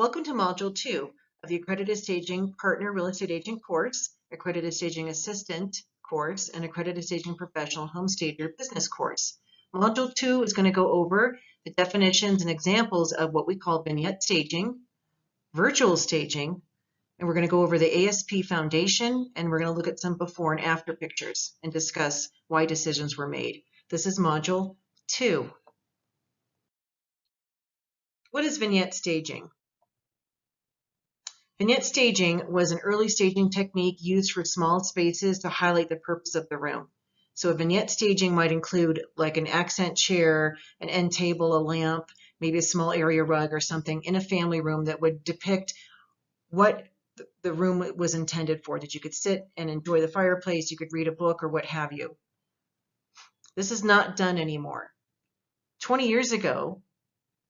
Welcome to Module 2 of the Accredited Staging Partner Real Estate Agent course, Accredited Staging Assistant course, and Accredited Staging Professional Home Stager Business course. Module 2 is going to go over the definitions and examples of what we call vignette staging, virtual staging, and we're going to go over the ASP foundation, and we're going to look at some before and after pictures and discuss why decisions were made. This is Module 2. What is vignette staging? Vignette staging was an early staging technique used for small spaces to highlight the purpose of the room. So a vignette staging might include like an accent chair, an end table, a lamp, maybe a small area rug or something in a family room that would depict what the room was intended for, that you could sit and enjoy the fireplace, you could read a book or what have you. This is not done anymore. 20 years ago,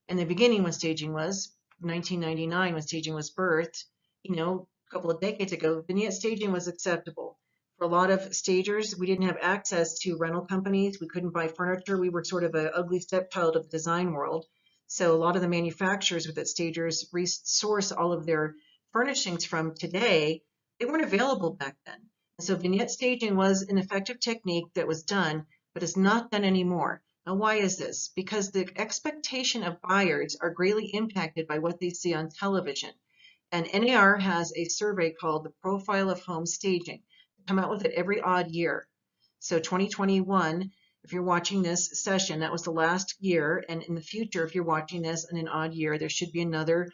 in the beginning when staging was, 1999 when staging was birthed, a couple of decades ago, vignette staging was acceptable. For a lot of stagers, we didn't have access to rental companies. We couldn't buy furniture. We were sort of an ugly stepchild of the design world. So a lot of the manufacturers that stagers resource all of their furnishings from today, they weren't available back then. And so vignette staging was an effective technique that was done, but it's not done anymore. Now, why is this? Because the expectation of buyers are greatly impacted by what they see on television. And NAR has a survey called the Profile of Home Staging. They come out with it every odd year. So 2021, if you're watching this session, that was the last year. And in the future, if you're watching this in an odd year, there should be another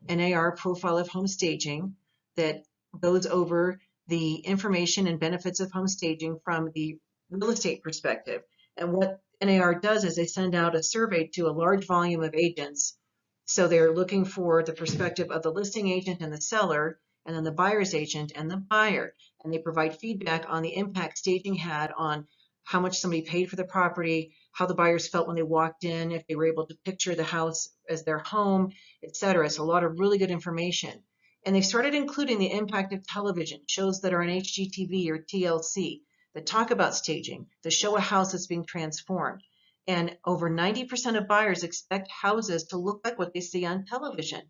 NAR Profile of Home Staging that goes over the information and benefits of home staging from the real estate perspective. And what NAR does is they send out a survey to a large volume of agents. So they're looking for the perspective of the listing agent and the seller, and then the buyer's agent and the buyer. And they provide feedback on the impact staging had on how much somebody paid for the property, how the buyers felt when they walked in, if they were able to picture the house as their home, etc. So a lot of really good information. And they started including the impact of television, shows that are on HGTV or TLC, that talk about staging, that show a house that's being transformed. And over 90% of buyers expect houses to look like what they see on television.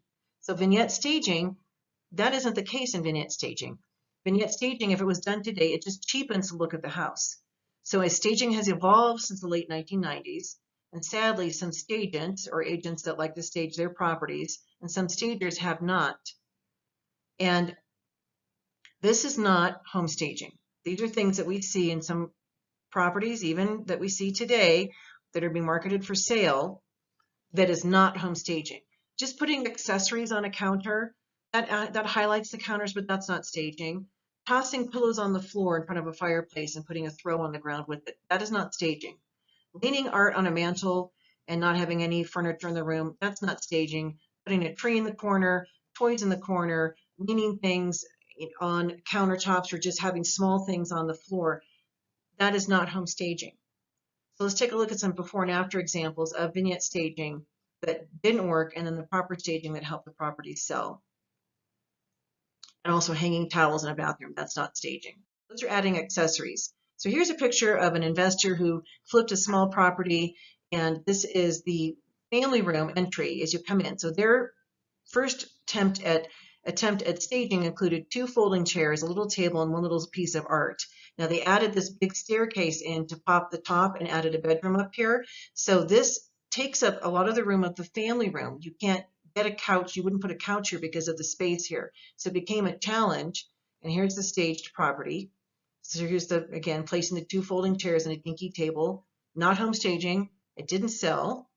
So vignette staging, that isn't the case in vignette staging. Vignette staging, if it was done today, it just cheapens the look of the house. So as staging has evolved since the late 1990s, and sadly some stagants or agents that like to stage their properties, and some stagers have not. And this is not home staging. These are things that we see in some properties, even that we see today, that are being marketed for sale, that is not home staging. Just putting accessories on a counter, that highlights the counters, but that's not staging. Tossing pillows on the floor in front of a fireplace and putting a throw on the ground with it, that is not staging. Leaning art on a mantle and not having any furniture in the room, that's not staging. Putting a tree in the corner, toys in the corner, leaning things on countertops, or just having small things on the floor, that is not home staging. So let's take a look at some before and after examples of vignette staging that didn't work, and then the proper staging that helped the property sell. And also hanging towels in a bathroom, that's not staging. Those are adding accessories. So here's a picture of an investor who flipped a small property, and this is the family room entry as you come in. So their first attempt at staging included 2 folding chairs, a little table, and 1 little piece of art. Now they added this big staircase in to pop the top and added a bedroom up here. So this takes up a lot of the room of the family room. You can't get a couch. You wouldn't put a couch here because of the space here. So it became a challenge. And here's the staged property. So here's again, placing the 2 folding chairs and a dinky table. Not home staging. It didn't sell.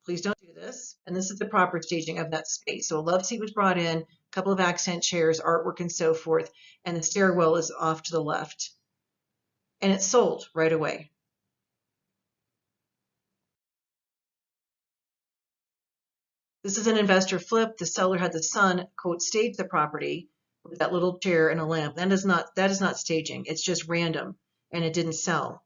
Please don't do this. And this is the proper staging of that space. So a love seat was brought in, a couple of accent chairs, artwork, and so forth, and the stairwell is off to the left. And it sold right away. This is an investor flip. The seller had the son, quote, stage the property with that little chair and a lamp. That is not staging. It's just random, and it didn't sell.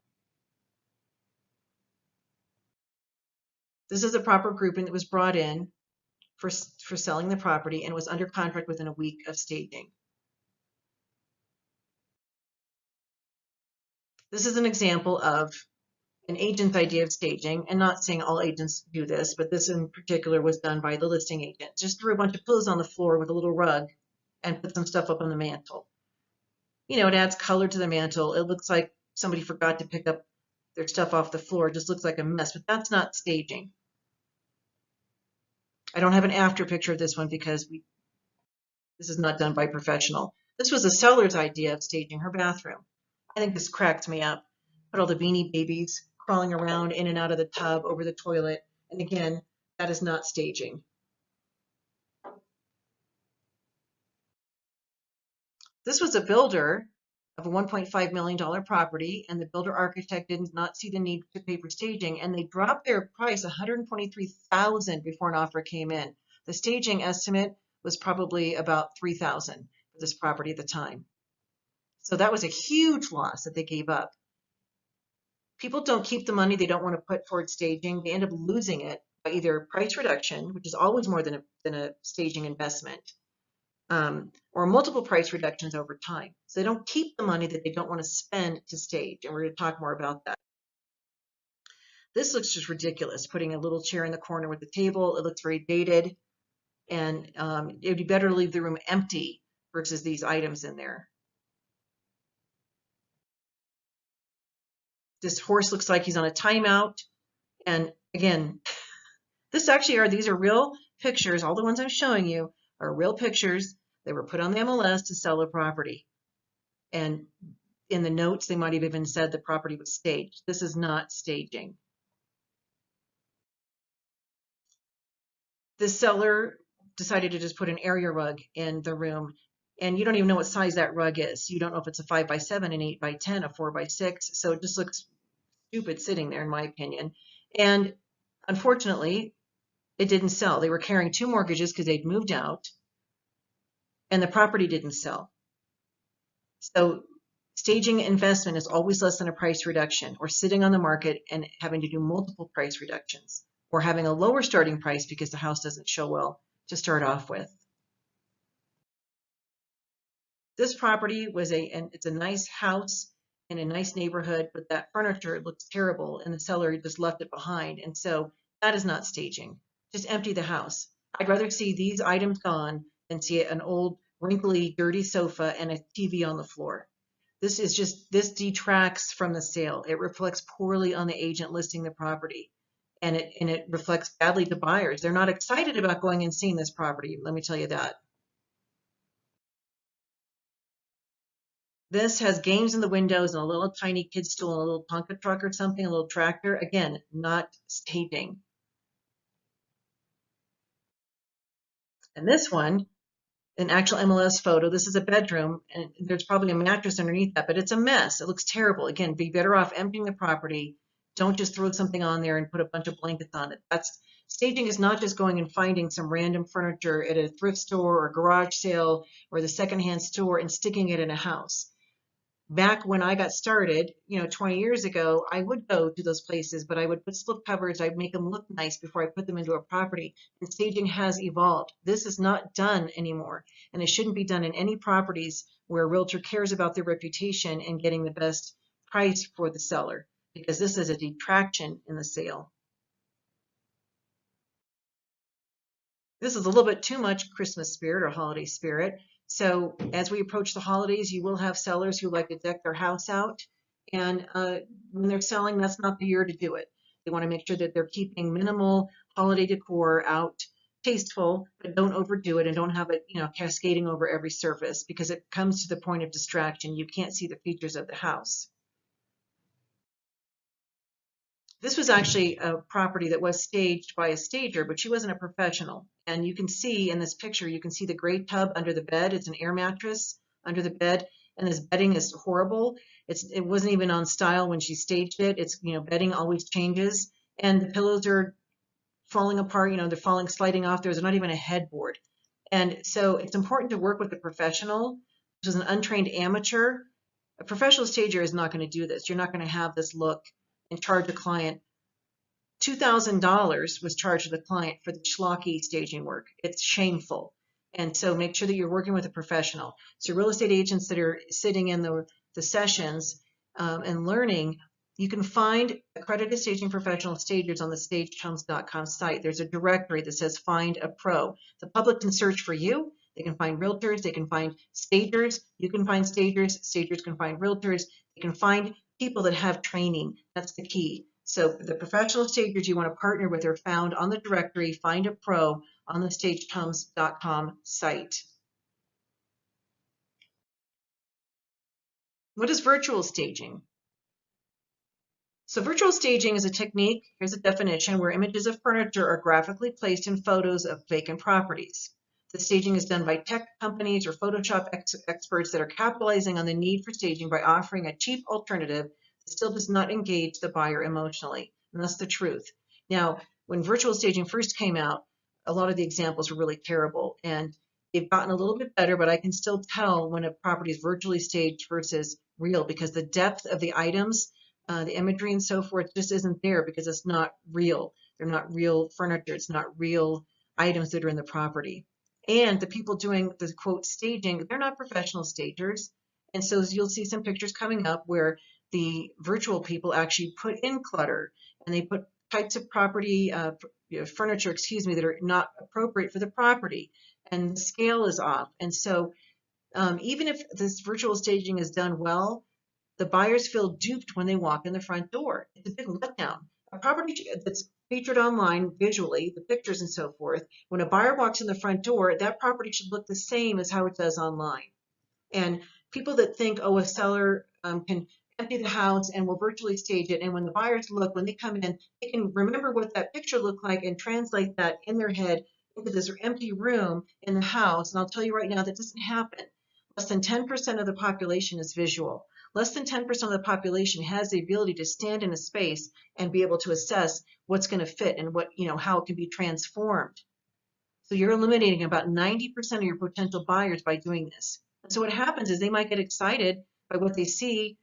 This is a proper grouping that was brought in for selling the property and was under contract within a week of staging. This is an example of an agent's idea of staging, and not saying all agents do this, but this in particular was done by the listing agent. Just threw a bunch of pillows on the floor with a little rug and put some stuff up on the mantle. You know, it adds color to the mantle. It looks like somebody forgot to pick up their stuff off the floor. It just looks like a mess, but that's not staging. I don't have an after picture of this one because this is not done by a professional. This was a seller's idea of staging her bathroom. I think this cracks me up. Put all the Beanie Babies crawling around in and out of the tub over the toilet. And again, that is not staging. This was a builder of a $1.5 million property, and the builder architect did not see the need to pay for staging, and they dropped their price $123,000 before an offer came in. The staging estimate was probably about $3,000 for this property at the time. So that was a huge loss that they gave up. People don't keep the money they don't want to put towards staging. They end up losing it by either price reduction, which is always more than a staging investment, or multiple price reductions over time. So they don't keep the money that they don't want to spend to stage, and we're going to talk more about that. This looks just ridiculous, putting a little chair in the corner with the table. It looks very dated, and it would be better to leave the room empty versus these items in there. This horse looks like he's on a timeout, and again, these are real pictures. All the ones I'm showing you are real pictures. They were put on the MLS to sell a property. And in the notes, they might have even said the property was staged. This is not staging. The seller decided to just put an area rug in the room, and you don't even know what size that rug is. You don't know if it's a 5x7, an 8x10, a 4x6. So it just looks stupid sitting there, in my opinion. And unfortunately, it didn't sell. They were carrying 2 mortgages because they'd moved out, and the property didn't sell. So staging investment is always less than a price reduction, or sitting on the market and having to do multiple price reductions, or having a lower starting price because the house doesn't show well to start off with. This property was it's a nice house in a nice neighborhood, but that furniture looks terrible, and the seller just left it behind. And so that is not staging. Just empty the house. I'd rather see these items gone than see an old, wrinkly, dirty sofa and a TV on the floor. This detracts from the sale. It reflects poorly on the agent listing the property, and it reflects badly to buyers. They're not excited about going and seeing this property, let me tell you that. This has games in the windows and a little tiny kid stool and a little Tonka truck or something, a little tractor. Again, not staging. And this one, an actual MLS photo. This is a bedroom, and there's probably a mattress underneath that, but it's a mess. It looks terrible. Again, be better off emptying the property. Don't just throw something on there and put a bunch of blankets on it. Staging is not just going and finding some random furniture at a thrift store or garage sale or the secondhand store and sticking it in a house. Back when I got started, 20 years ago, I would go to those places, but I would put slip covers, I'd make them look nice before I put them into a property. And staging has evolved. This is not done anymore, and it shouldn't be done in any properties where a realtor cares about their reputation and getting the best price for the seller, because this is a detraction in the sale. This is a little bit too much Christmas spirit or holiday spirit. So as we approach the holidays, you will have sellers who like to deck their house out. And when they're selling, that's not the year to do it. They want to make sure that they're keeping minimal holiday decor out, tasteful, but don't overdo it and don't have it, cascading over every surface, because it comes to the point of distraction. You can't see the features of the house. This was actually a property that was staged by a stager, but she wasn't a professional. And you can see in this picture, you can see the gray tub under the bed. It's an air mattress under the bed, and this bedding is horrible. It wasn't even on style when she staged it. It's, bedding always changes, and the pillows are falling apart. They're sliding off. There's not even a headboard. And so it's important to work with a professional, which is an untrained amateur. A professional stager is not going to do this. You're not going to have this look and charge a client. $2,000 was charged to the client for the schlocky staging work. It's shameful. And so make sure that you're working with a professional. So real estate agents that are sitting in the sessions and learning, You can find accredited staging professional stagers on the stagedhomes.com site. There's a directory that says Find a Pro. The public can search for you. They can find realtors. They can find stagers. You can find stagers. Stagers can find realtors. They can find people that have training. That's the key. So the professional stagers you want to partner with are found on the directory Find a Pro on the stagedhomes.com site. What is virtual staging? So virtual staging is a technique, here's a definition, where images of furniture are graphically placed in photos of vacant properties. The staging is done by tech companies or Photoshop experts that are capitalizing on the need for staging by offering a cheap alternative that still does not engage the buyer emotionally. And that's the truth. Now, when virtual staging first came out, a lot of the examples were really terrible. And they've gotten a little bit better, but I can still tell when a property is virtually staged versus real because the depth of the items, the imagery and so forth just isn't there because it's not real. They're not real furniture. It's not real items that are in the property. And the people doing the quote staging, they're not professional stagers. And so you'll see some pictures coming up where the virtual people actually put in clutter and they put types of property, furniture, excuse me, that are not appropriate for the property. And the scale is off. And so even if this virtual staging is done well, the buyers feel duped when they walk in the front door. It's a big letdown. A property that's featured online visually, the pictures and so forth, when a buyer walks in the front door, that property should look the same as how it does online. And people that think, oh, a seller can empty the house and will virtually stage it, and when the buyers look, when they come in, they can remember what that picture looked like and translate that in their head into this empty room in the house. And I'll tell you right now, that doesn't happen. Less than 10% of the population is visual. Less than 10% of the population has the ability to stand in a space and be able to assess what's going to fit and what, how it can be transformed. So you're eliminating about 90% of your potential buyers by doing this. And so what happens is they might get excited by what they see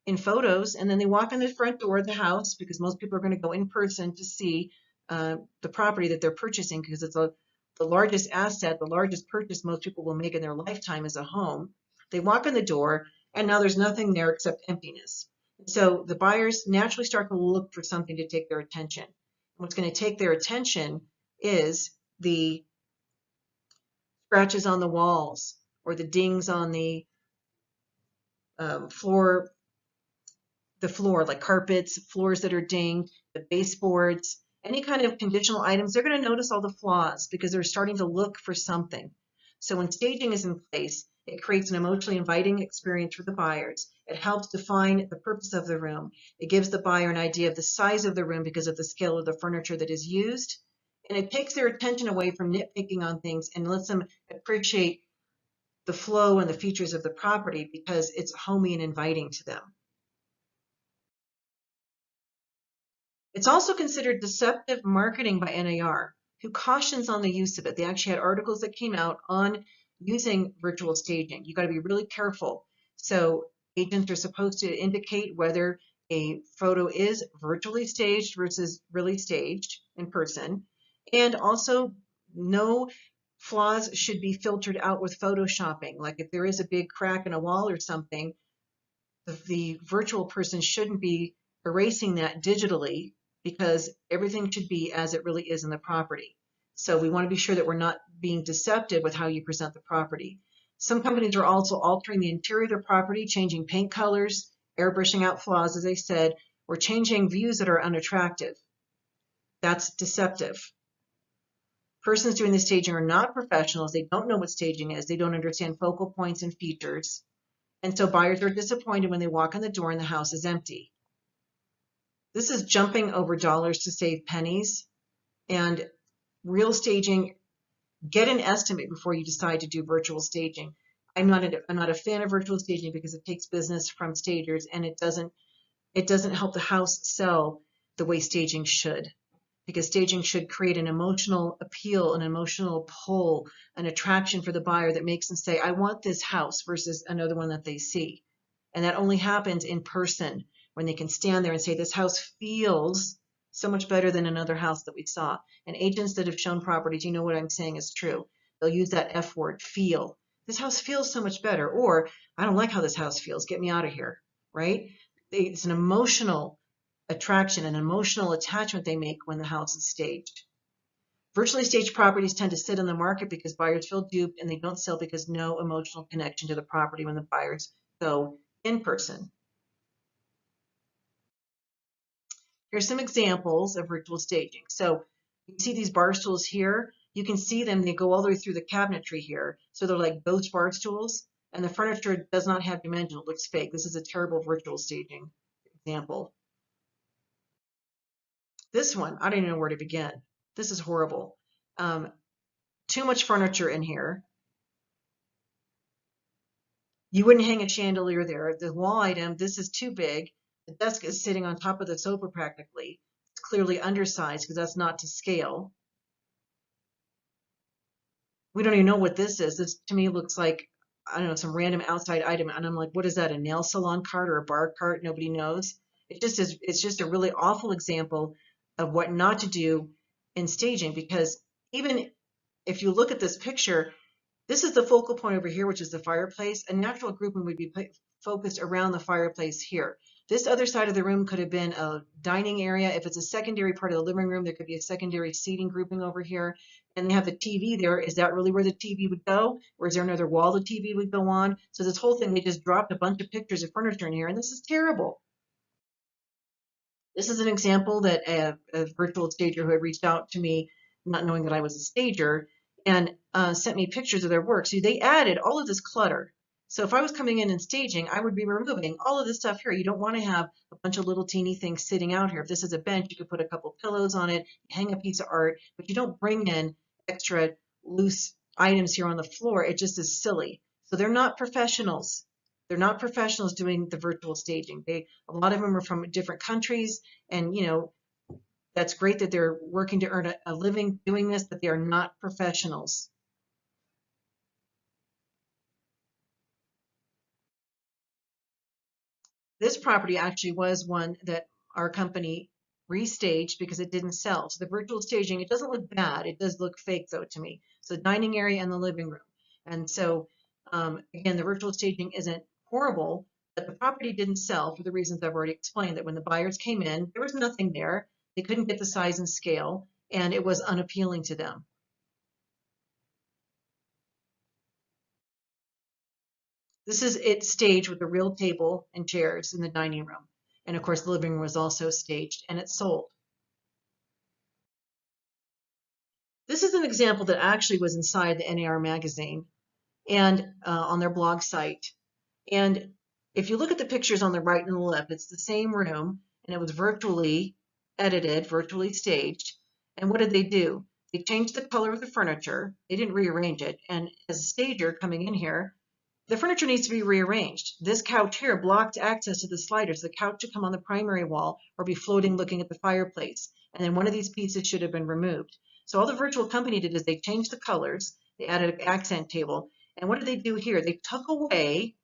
in photos, and then they walk in the front door of the house because most people are going to go in person to see the property that they're purchasing because it's the largest asset, the largest purchase most people will make in their lifetime is a home. They walk in the door, and now there's nothing there except emptiness. So the buyers naturally start to look for something to take their attention. What's going to take their attention is the scratches on the walls or the dings on the floor, like carpets, floors that are dinged, the baseboards, any kind of conditional items. They're going to notice all the flaws because they're starting to look for something. So when staging is in place, it creates an emotionally inviting experience for the buyers. It helps define the purpose of the room. It gives the buyer an idea of the size of the room because of the scale of the furniture that is used. And it takes their attention away from nitpicking on things and lets them appreciate the flow and the features of the property because it's homey and inviting to them. It's also considered deceptive marketing by NAR, who cautions on the use of it. They actually had articles that came out on using virtual staging. You got to be really careful. So agents are supposed to indicate whether a photo is virtually staged versus really staged in person. And also no flaws should be filtered out with photoshopping. Like if there is a big crack in a wall or something, the virtual person shouldn't be erasing that digitally because everything should be as it really is in the property. So we want to be sure that we're not being deceptive with how you present the property. Some companies are also altering the interior of their property, changing paint colors, airbrushing out flaws, as I said, or changing views that are unattractive. That's deceptive. Persons doing the staging are not professionals. They don't know what staging is. They don't understand focal points and features. And so buyers are disappointed when they walk in the door and the house is empty. This is jumping over dollars to save pennies. And real staging, get an estimate before you decide to do virtual staging. I'm not a fan of virtual staging because it takes business from stagers and it doesn't help the house sell the way staging should. Because staging should create an emotional appeal, an emotional pull, an attraction for the buyer that makes them say, I want this house versus another one that they see. And that only happens in person when they can stand there and say, this house feels so much better than another house that we saw. And agents that have shown properties, you know what I'm saying is true. They'll use that F word, feel. This house feels so much better. Or, I don't like how this house feels. Get me out of here, right? It's an emotional attraction and emotional attachment they make when the house is staged. Virtually staged properties tend to sit on the market because buyers feel duped, and they don't sell because no emotional connection to the property when the buyers go in person. Here's some examples of virtual staging. So you can see these bar stools here. You can see them, they go all the way through the cabinetry here. So they're like ghost bar stools, and the furniture does not have dimension. It looks fake. This is a terrible virtual staging example. This one, I don't even know where to begin. This is horrible. Too much furniture in here. You wouldn't hang a chandelier there. The wall item, this is too big. The desk is sitting on top of the sofa practically. It's clearly undersized because that's not to scale. We don't even know what this is. This to me looks like, I don't know, some random outside item. And I'm like, what is that, a nail salon cart or a bar cart? Nobody knows. It's just a really awful example of what not to do in staging, because even if you look at this picture, this is the focal point over here, which is the fireplace. A natural grouping would be focused around the fireplace here. This other side of the room could have been a dining area. If it's a secondary part of the living room, there could be a secondary seating grouping over here. And they have the TV there. Is that really where the TV would go? Or is there another wall the TV would go on? So this whole thing, they just dropped a bunch of pictures of furniture in here, and this is terrible. This is an example that a virtual stager who had reached out to me, not knowing that I was a stager, and sent me pictures of their work. So they added all of this clutter. So if I was coming in and staging, I would be removing all of this stuff here. You don't want to have a bunch of little teeny things sitting out here. If this is a bench, you could put a couple pillows on it, hang a piece of art, but you don't bring in extra loose items here on the floor. It just is silly. So they're not professionals. They're not professionals doing the virtual staging. A lot of them are from different countries, and that's great that they're working to earn a living doing this, but they are not professionals. This property actually was one that our company restaged because it didn't sell. So the virtual staging, it doesn't look bad. It does look fake though to me. So the dining area and the living room. And so again, the virtual staging isn't horrible, but the property didn't sell for the reasons I've already explained, that when the buyers came in, there was nothing there. They couldn't get the size and scale, and it was unappealing to them. This is it staged with a real table and chairs in the dining room. And of course, the living room was also staged, and it sold. This is an example that actually was inside the NAR magazine and on their blog site. And if you look at the pictures on the right and the left, it's the same room, and it was virtually edited, virtually staged. And what did they do? They changed the color of the furniture. They didn't rearrange it. And as a stager coming in here, the furniture needs to be rearranged. This couch here blocked access to the sliders. The couch should come on the primary wall or be floating looking at the fireplace. And then one of these pieces should have been removed. So all the virtual company did is they changed the colors. They added an accent table. And what did they do here? They took away,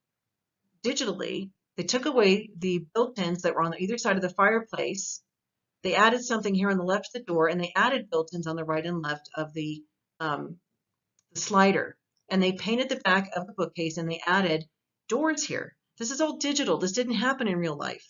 digitally, they took away the built-ins that were on either side of the fireplace. They added something here on the left of the door, and they added built-ins on the right and left of the slider. And they painted the back of the bookcase, and they added doors here. This is all digital. This didn't happen in real life.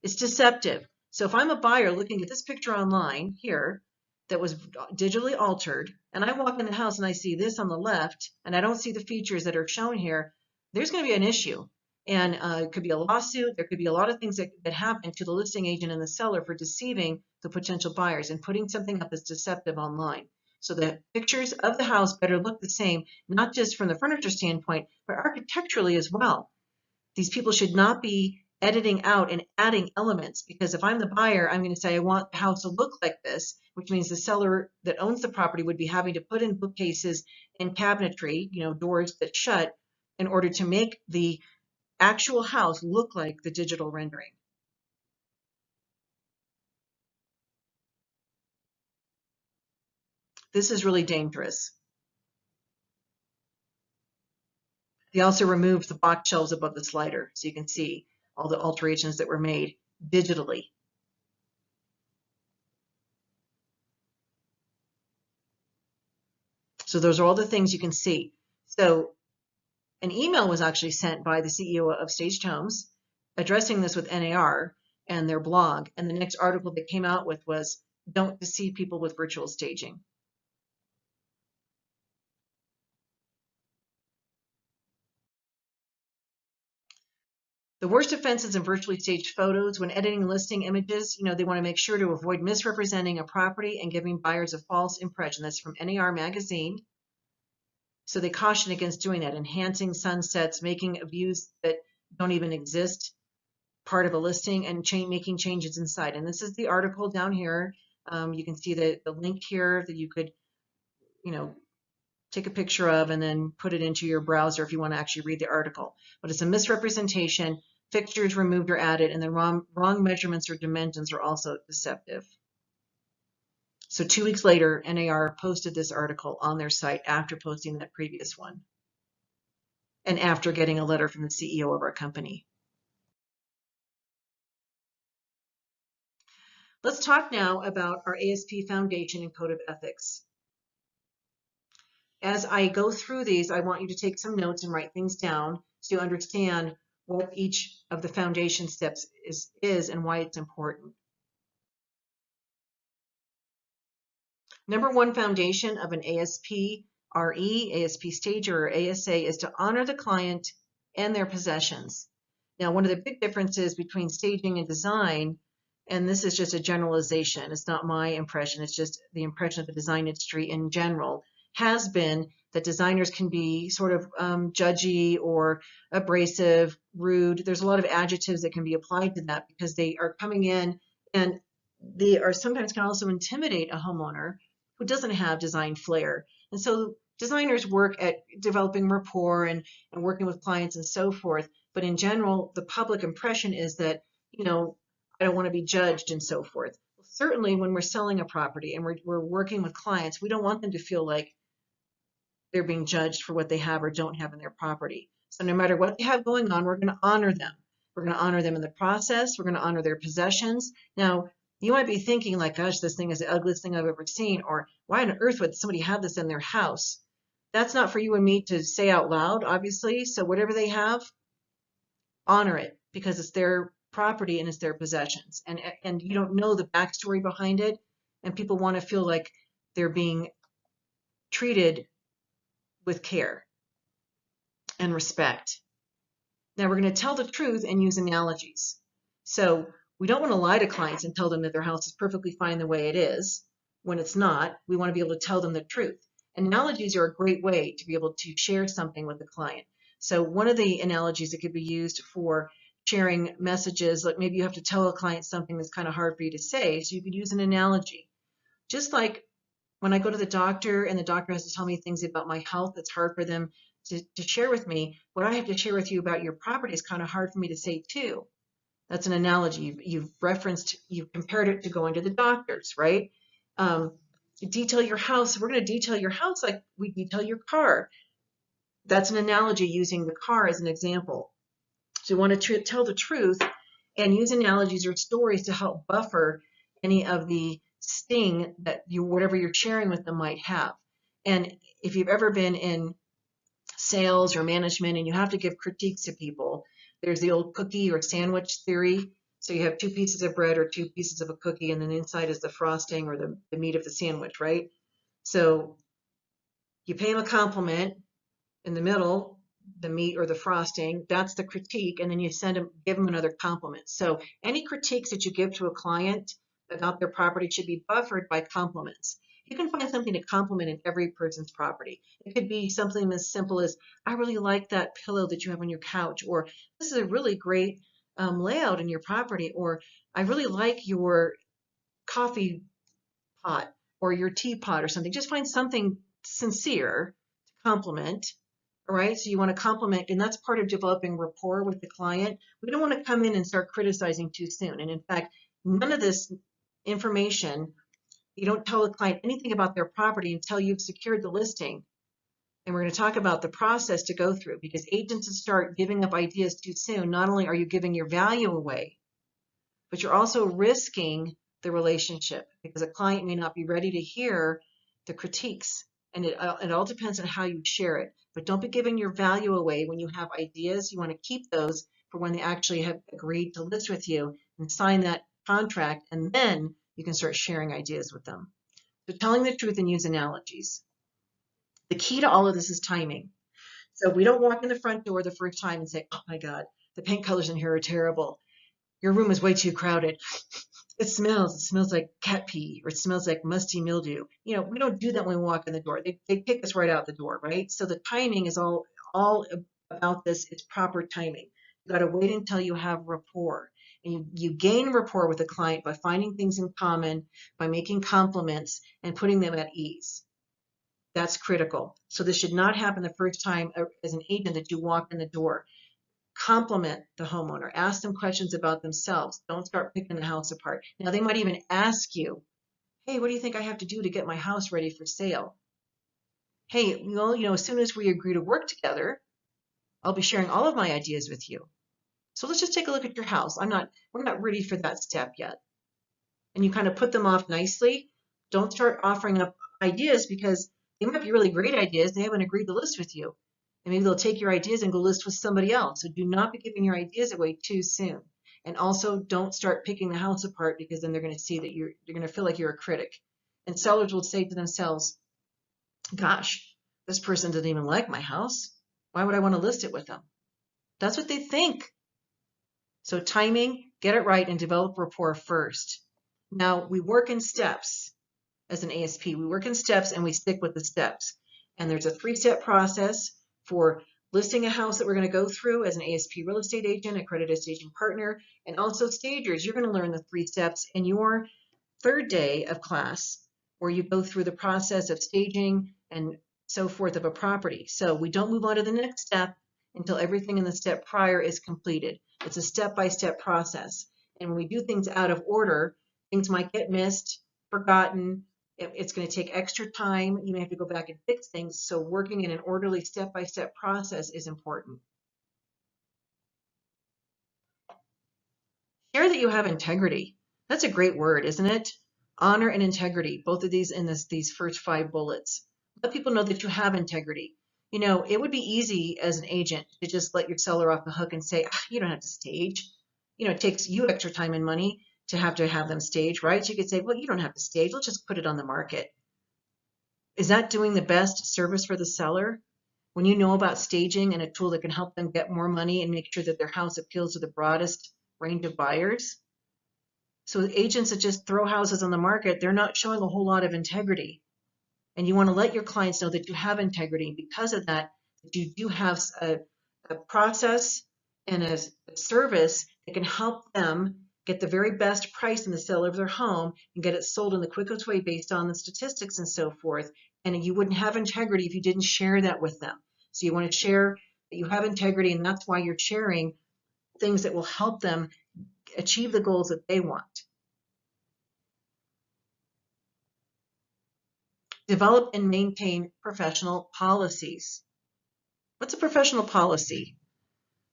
It's deceptive. So if I'm a buyer looking at this picture online here that was digitally altered, and I walk in the house and I see this on the left, and I don't see the features that are shown here, there's going to be an issue. And it could be a lawsuit. There could be a lot of things that happen to the listing agent and the seller for deceiving the potential buyers and putting something up that's deceptive online. So the pictures of the house better look the same, not just from the furniture standpoint, but architecturally as well. These people should not be editing out and adding elements, because if I'm the buyer, I'm going to say I want the house to look like this, which means the seller that owns the property would be having to put in bookcases and cabinetry, doors that shut, in order to make the actual house look like the digital rendering. This is really dangerous. They also removed the box shelves above the slider, so you can see all the alterations that were made digitally. So those are all the things you can see. So an email was actually sent by the CEO of Staged Homes addressing this with NAR, and their blog. And the next article they came out with was, "Don't deceive people with virtual staging." The worst offenses in virtually staged photos: when editing listing images, they want to make sure to avoid misrepresenting a property and giving buyers a false impression. That's from NAR magazine. So they caution against doing that. Enhancing sunsets, making views that don't even exist part of a listing, and making changes inside. And this is the article down here. You can see the link here that you could, take a picture of and then put it into your browser if you want to actually read the article. But it's a misrepresentation. Fixtures removed or added, and the wrong measurements or dimensions are also deceptive. So 2 weeks later, NAR posted this article on their site after posting that previous one, and after getting a letter from the CEO of our company. Let's talk now about our ASP Foundation and Code of Ethics. As I go through these, I want you to take some notes and write things down so you understand what each of the foundation steps is and why it's important. Number one foundation of an ASP-RE, ASP stager, or ASA is to honor the client and their possessions. Now, one of the big differences between staging and design, and this is just a generalization, it's not my impression, it's just the impression of the design industry in general, has been that designers can be sort of judgy or abrasive, rude. There's a lot of adjectives that can be applied to that because they are coming in, and they are sometimes can also intimidate a homeowner who doesn't have design flair. And so designers work at developing rapport and working with clients and so forth. But in general, the public impression is that, I don't want to be judged and so forth. Certainly when we're selling a property and we're working with clients, we don't want them to feel like they're being judged for what they have or don't have in their property. So no matter what they have going on, we're going to honor them. We're going to honor them in the process. We're going to honor their possessions. Now, you might be thinking like, gosh, this thing is the ugliest thing I've ever seen, or why on earth would somebody have this in their house? That's not for you and me to say out loud, obviously. So whatever they have, honor it, because it's their property and it's their possessions. And you don't know the backstory behind it, and people want to feel like they're being treated with care and respect. Now we're going to tell the truth and use analogies. So we don't want to lie to clients and tell them that their house is perfectly fine the way it is when it's not. We want to be able to tell them the truth. Analogies are a great way to be able to share something with the client. So one of the analogies that could be used for sharing messages, like maybe you have to tell a client something that's kind of hard for you to say, so you could use an analogy. Just like when I go to the doctor and the doctor has to tell me things about my health that's hard for them to share with me, what I have to share with you about your property is kind of hard for me to say too. That's an analogy. You've compared it to going to the doctors, right? Detail your house. We're going to detail your house like we detail your car. That's an analogy, using the car as an example. So you want to tell the truth and use analogies or stories to help buffer any of the sting that whatever you're sharing with them might have. And if you've ever been in sales or management and you have to give critiques to people, there's the old cookie or sandwich theory. So you have 2 pieces of bread or 2 pieces of a cookie, and then inside is the frosting or the meat of the sandwich, right? So you pay them a compliment. In the middle, the meat or the frosting, that's the critique, and then you give them another compliment. So any critiques that you give to a client about their property should be buffered by compliments. You can find something to compliment in every person's property. It could be something as simple as, I really like that pillow that you have on your couch, or this is a really great layout in your property, or I really like your coffee pot or your teapot or something. Just find something sincere to compliment. All right, so you want to compliment, and that's part of developing rapport with the client. We don't want to come in and start criticizing too soon. And in fact, none of this information, you don't tell the client anything about their property until you've secured the listing. And we're going to talk about the process to go through, because agents that start giving up ideas too soon, not only are you giving your value away, but you're also risking the relationship, because a client may not be ready to hear the critiques. And it all depends on how you share it. But don't be giving your value away when you have ideas. You want to keep those for when they actually have agreed to list with you, and and sign that contract, and then you can start sharing ideas with them. So telling the truth and use analogies. The key to all of this is timing. So we don't walk in the front door the first time and say, oh my God, the paint colors in here are terrible. Your room is way too crowded. It smells like cat pee, or it smells like musty mildew. You know, we don't do that when we walk in the door. They kick us right out the door, right? So the timing is all about this. It's proper timing. You got to wait until you have rapport. And you gain rapport with a client by finding things in common, by making compliments and putting them at ease. That's critical. So this should not happen the first time as an agent that you walk in the door. Compliment the homeowner. Ask them questions about themselves. Don't start picking the house apart. Now, they might even ask you, hey, what do you think I have to do to get my house ready for sale? Hey, well, as soon as we agree to work together, I'll be sharing all of my ideas with you. So let's just take a look at your house. We're not ready for that step yet. And you kind of put them off nicely. Don't start offering up ideas, because they might be really great ideas. They haven't agreed to list with you. And maybe they'll take your ideas and go list with somebody else. So do not be giving your ideas away too soon. And also don't start picking the house apart, because then they're going to see that you're going to feel like you're a critic. And sellers will say to themselves, gosh, this person doesn't even like my house. Why would I want to list it with them? That's what they think. So timing, get it right, and develop rapport first. Now, we work in steps as an ASP. We work in steps and we stick with the steps. And there's a 3-step process for listing a house that we're going to go through as an ASP real estate agent, accredited staging partner, and also stagers. You're going to learn the 3 steps in your 3rd day of class, where you go through the process of staging and so forth of a property. So we don't move on to the next step until everything in the step prior is completed. It's a step-by-step process. And when we do things out of order, things might get missed, forgotten. It's going to take extra time. You may have to go back and fix things. So working in an orderly step-by-step process is important. Share that you have integrity. That's a great word, isn't it? Honor and integrity, both of these in these first 5 bullets. Let people know that you have integrity. It would be easy as an agent to just let your seller off the hook and say, you don't have to stage. It takes you extra time and money to have them stage, right? So you could say, well, you don't have to stage. Let's just put it on the market. Is that doing the best service for the seller? When you know about staging and a tool that can help them get more money and make sure that their house appeals to the broadest range of buyers? So agents that just throw houses on the market, they're not showing a whole lot of integrity. And you want to let your clients know that you have integrity. Because of that, you do have a process and a service that can help them get the very best price in the sale of their home and get it sold in the quickest way based on the statistics and so forth. And you wouldn't have integrity if you didn't share that with them. So you want to share that you have integrity, and that's why you're sharing things that will help them achieve the goals that they want. Develop and maintain professional policies. What's a professional policy?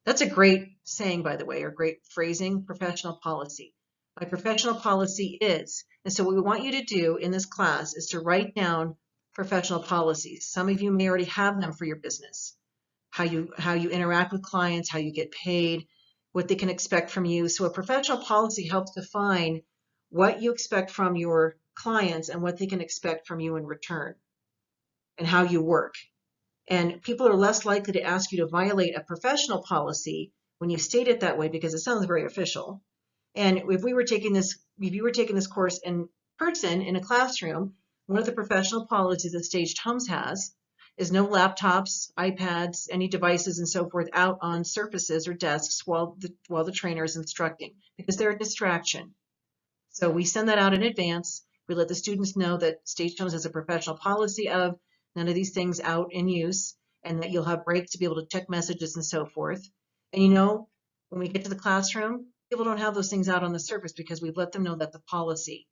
That's a great saying, by the way, or great phrasing, professional policy. My professional policy is, and so what we want you to do in this class is to write down professional policies. Some of you may already have them for your business. How you interact with clients, how you get paid, what they can expect from you. So a professional policy helps define what you expect from your clients and what they can expect from you in return, and how you work. And people are less likely to ask you to violate a professional policy when you state it that way, because it sounds very official. And if you were taking this course in person in a classroom, one of the professional policies that Staged Homes has is no laptops, iPads, any devices and so forth out on surfaces or desks while the trainer is instructing, because they're a distraction. So we send that out in advance. We let the students know that Staged Homes has a professional policy of none of these things out in use, and that you'll have breaks to be able to check messages and so forth. And when we get to the classroom, people don't have those things out on the surface because we've let them know that's a policy.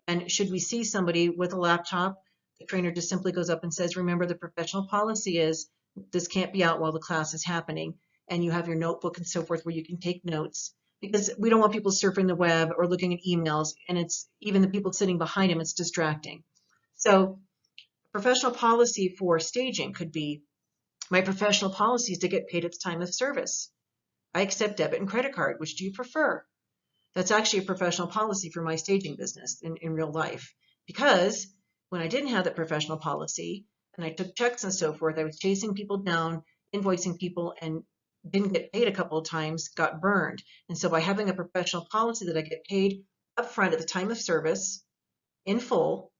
And should we see somebody with a laptop, the trainer just simply goes up and says, remember, the professional policy is this can't be out while the class is happening. And you have your notebook and so forth where you can take notes, because we don't want people surfing the web or looking at emails, and it's even the people sitting behind them, it's distracting. So professional policy for staging could be, my professional policy is to get paid at the time of service. I accept debit and credit card. Which do you prefer? That's actually a professional policy for my staging business in real life. Because when I didn't have that professional policy and I took checks and so forth, I was chasing people down, invoicing people, and didn't get paid a couple of times, got burned. And so by having a professional policy that I get paid upfront at the time of service in full,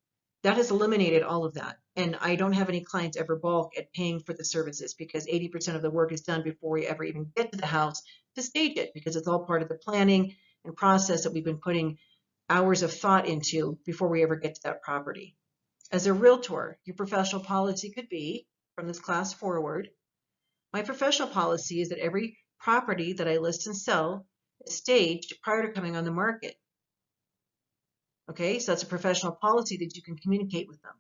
that has eliminated all of that. And I don't have any clients ever balk at paying for the services because 80% of the work is done before we ever even get to the house to stage it, because it's all part of the planning and process that we've been putting hours of thought into before we ever get to that property. As a realtor, your professional policy could be, from this class forward, my professional policy is that every property that I list and sell is staged prior to coming on the market. Okay, so that's a professional policy that you can communicate with them.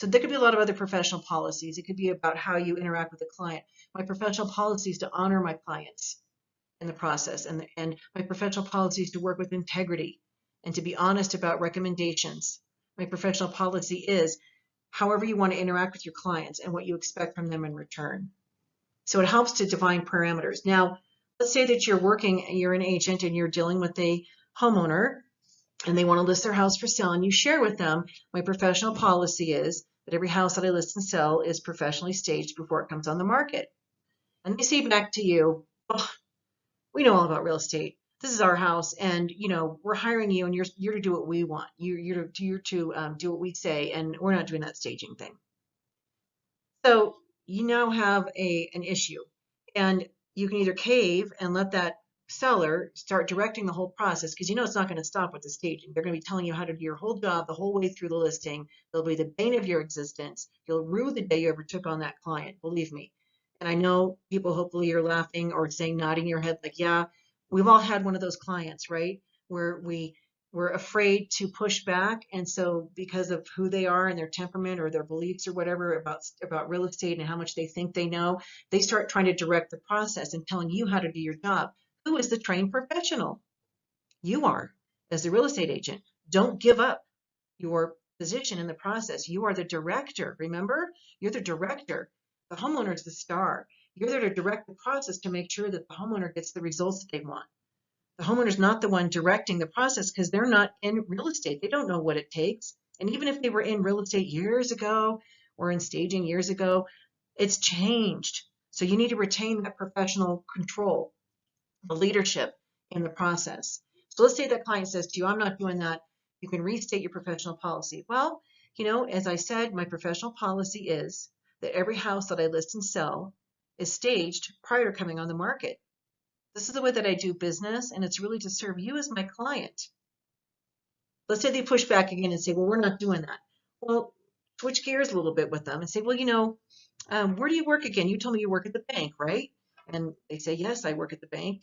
So there could be a lot of other professional policies. It could be about how you interact with the client. My professional policy is to honor my clients in the process, and my professional policy is to work with integrity and to be honest about recommendations. My professional policy is however you want to interact with your clients and what you expect from them in return. So it helps to define parameters. Now, let's say that you're an agent and you're dealing with a homeowner and they want to list their house for sale, and you share with them, my professional policy is that every house that I list and sell is professionally staged before it comes on the market. And they say back to you, oh, we know all about real estate. This is our house, and we're hiring you, and you're to do what we want. You're to do what we say, and we're not doing that staging thing. So you now have an issue, and you can either cave and let that seller start directing the whole process, because it's not going to stop with the staging. They're going to be telling you how to do your whole job the whole way through the listing. They'll be the bane of your existence. You'll rue the day you ever took on that client, believe me. And I know people, hopefully you're laughing or saying, nodding your head like, yeah, we've all had one of those clients, right? Where we're afraid to push back. And so because of who they are and their temperament or their beliefs or whatever about real estate and how much they think they know, they start trying to direct the process and telling you how to do your job. Who is the trained professional? You are, as the real estate agent. Don't give up your position in the process. You are the director. Remember, you're the director. The homeowner is the star. You're there to direct the process to make sure that the homeowner gets the results that they want. The homeowner's not the one directing the process because they're not in real estate. They don't know what it takes. And even if they were in real estate years ago or in staging years ago, it's changed. So you need to retain that professional control, the leadership in the process. So let's say that client says to you, I'm not doing that. You can restate your professional policy. Well, as I said, my professional policy is that every house that I list and sell is staged prior to coming on the market. This is the way that I do business, and it's really to serve you as my client. Let's say they push back again and say, well, we're not doing that. Well, switch gears a little bit with them and say, well, where do you work again? You told me you work at the bank, right? And they say, yes, I work at the bank.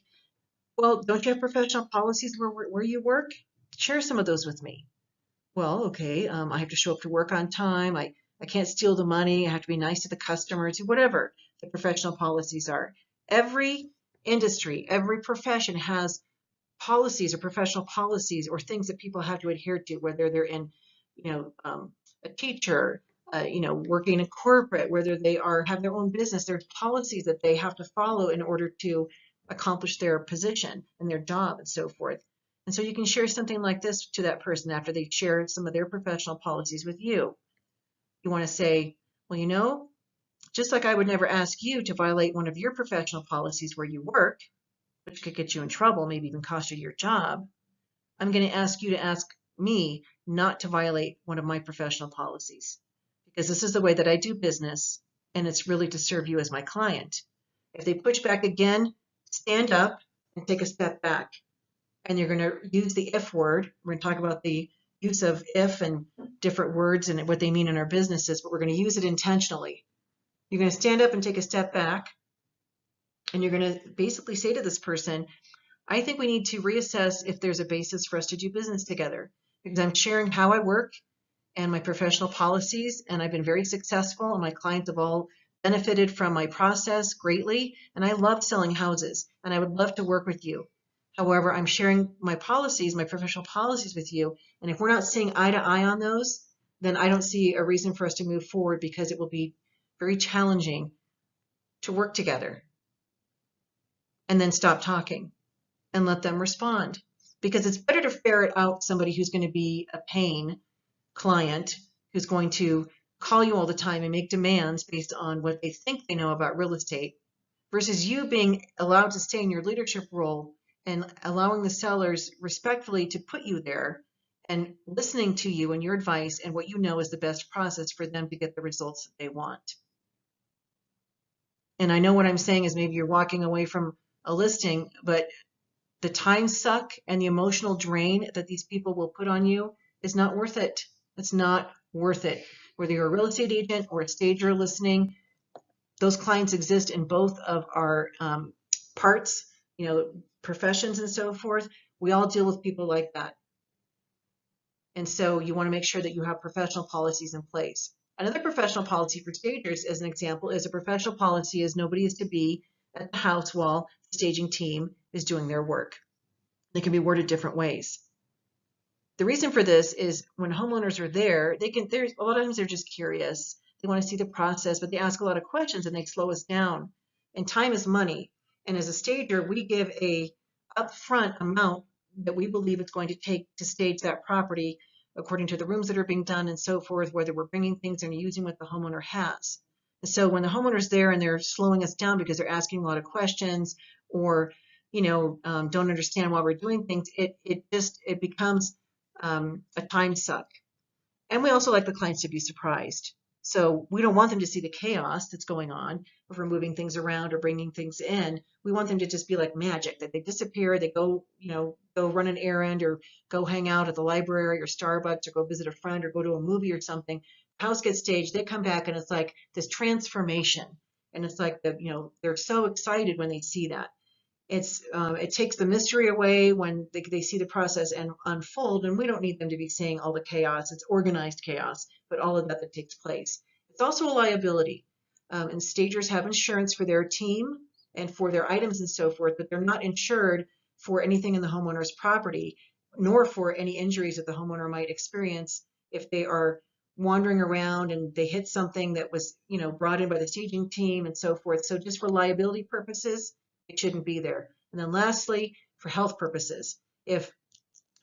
Well, don't you have professional policies where you work? Share some of those with me. Well, okay, I have to show up to work on time. I can't steal the money. I have to be nice to the customers, whatever the professional policies are. Every industry, every profession has policies or professional policies or things that people have to adhere to, whether they're in, a teacher, working in corporate, whether they have their own business. There's policies that they have to follow in order to accomplish their position and their job and so forth. And so you can share something like this to that person after they share some of their professional policies with you. You want to say, well, just like I would never ask you to violate one of your professional policies where you work, which could get you in trouble, maybe even cost you your job, I'm going to ask you to ask me not to violate one of my professional policies, because this is the way that I do business, and it's really to serve you as my client. If they push back again, stand up and take a step back. And you're going to use the if word. We're going to talk about the use of if and different words and what they mean in our businesses, but we're going to use it intentionally. You're going to stand up and take a step back, and you're going to basically say to this person, I think we need to reassess if there's a basis for us to do business together, because I'm sharing how I work and my professional policies, and I've been very successful, and my clients have all benefited from my process greatly, and I love selling houses, and I would love to work with you. However, I'm sharing my policies, my professional policies with you, and if we're not seeing eye to eye on those, then I don't see a reason for us to move forward, because it will be very challenging to work together. And then stop talking and let them respond. because it's better to ferret out somebody who's going to be a pain client, who's going to call you all the time and make demands based on what they think they know about real estate, versus you being allowed to stay in your leadership role and allowing the sellers respectfully to put you there and listening to you and your advice and what you know is the best process for them to get the results that they want. And I know what I'm saying is maybe you're walking away from a listing, but the time suck and the emotional drain that these people will put on you is not worth it. It's not worth it. Whether you're a real estate agent or a stager listening, those clients exist in both of our parts, professions and so forth. We all deal with people like that. And so you want to make sure that you have professional policies in place. Another professional policy for stagers, as an example, is a professional policy is nobody is to be at the house while the staging team is doing their work. They can be worded different ways. The reason for this is when homeowners are there, there's a lot of times they're just curious. They want to see the process, but they ask a lot of questions and they slow us down. And time is money. And as a stager, we give a upfront amount that we believe it's going to take to stage that property according to the rooms that are being done and so forth, whether we're bringing things and using what the homeowner has. And so when the homeowner's there and they're slowing us down because they're asking a lot of questions or don't understand why we're doing things, it becomes a time suck. And we also like the clients to be surprised. So we don't want them to see the chaos that's going on if we're moving things around or bringing things in. We want them to just be like magic, that they disappear, they go run an errand or go hang out at the library or Starbucks or go visit a friend or go to a movie or something. House gets staged, they come back and it's like this transformation. And it's like they're so excited when they see that. It takes the mystery away when they see the process and unfold, and we don't need them to be seeing all the chaos. It's organized chaos, but all of that takes place. It's also a liability, and stagers have insurance for their team and for their items and so forth, but they're not insured for anything in the homeowner's property, nor for any injuries that the homeowner might experience if they are wandering around and they hit something that was brought in by the staging team and so forth. So just for liability purposes, it shouldn't be there. And then lastly, for health purposes, if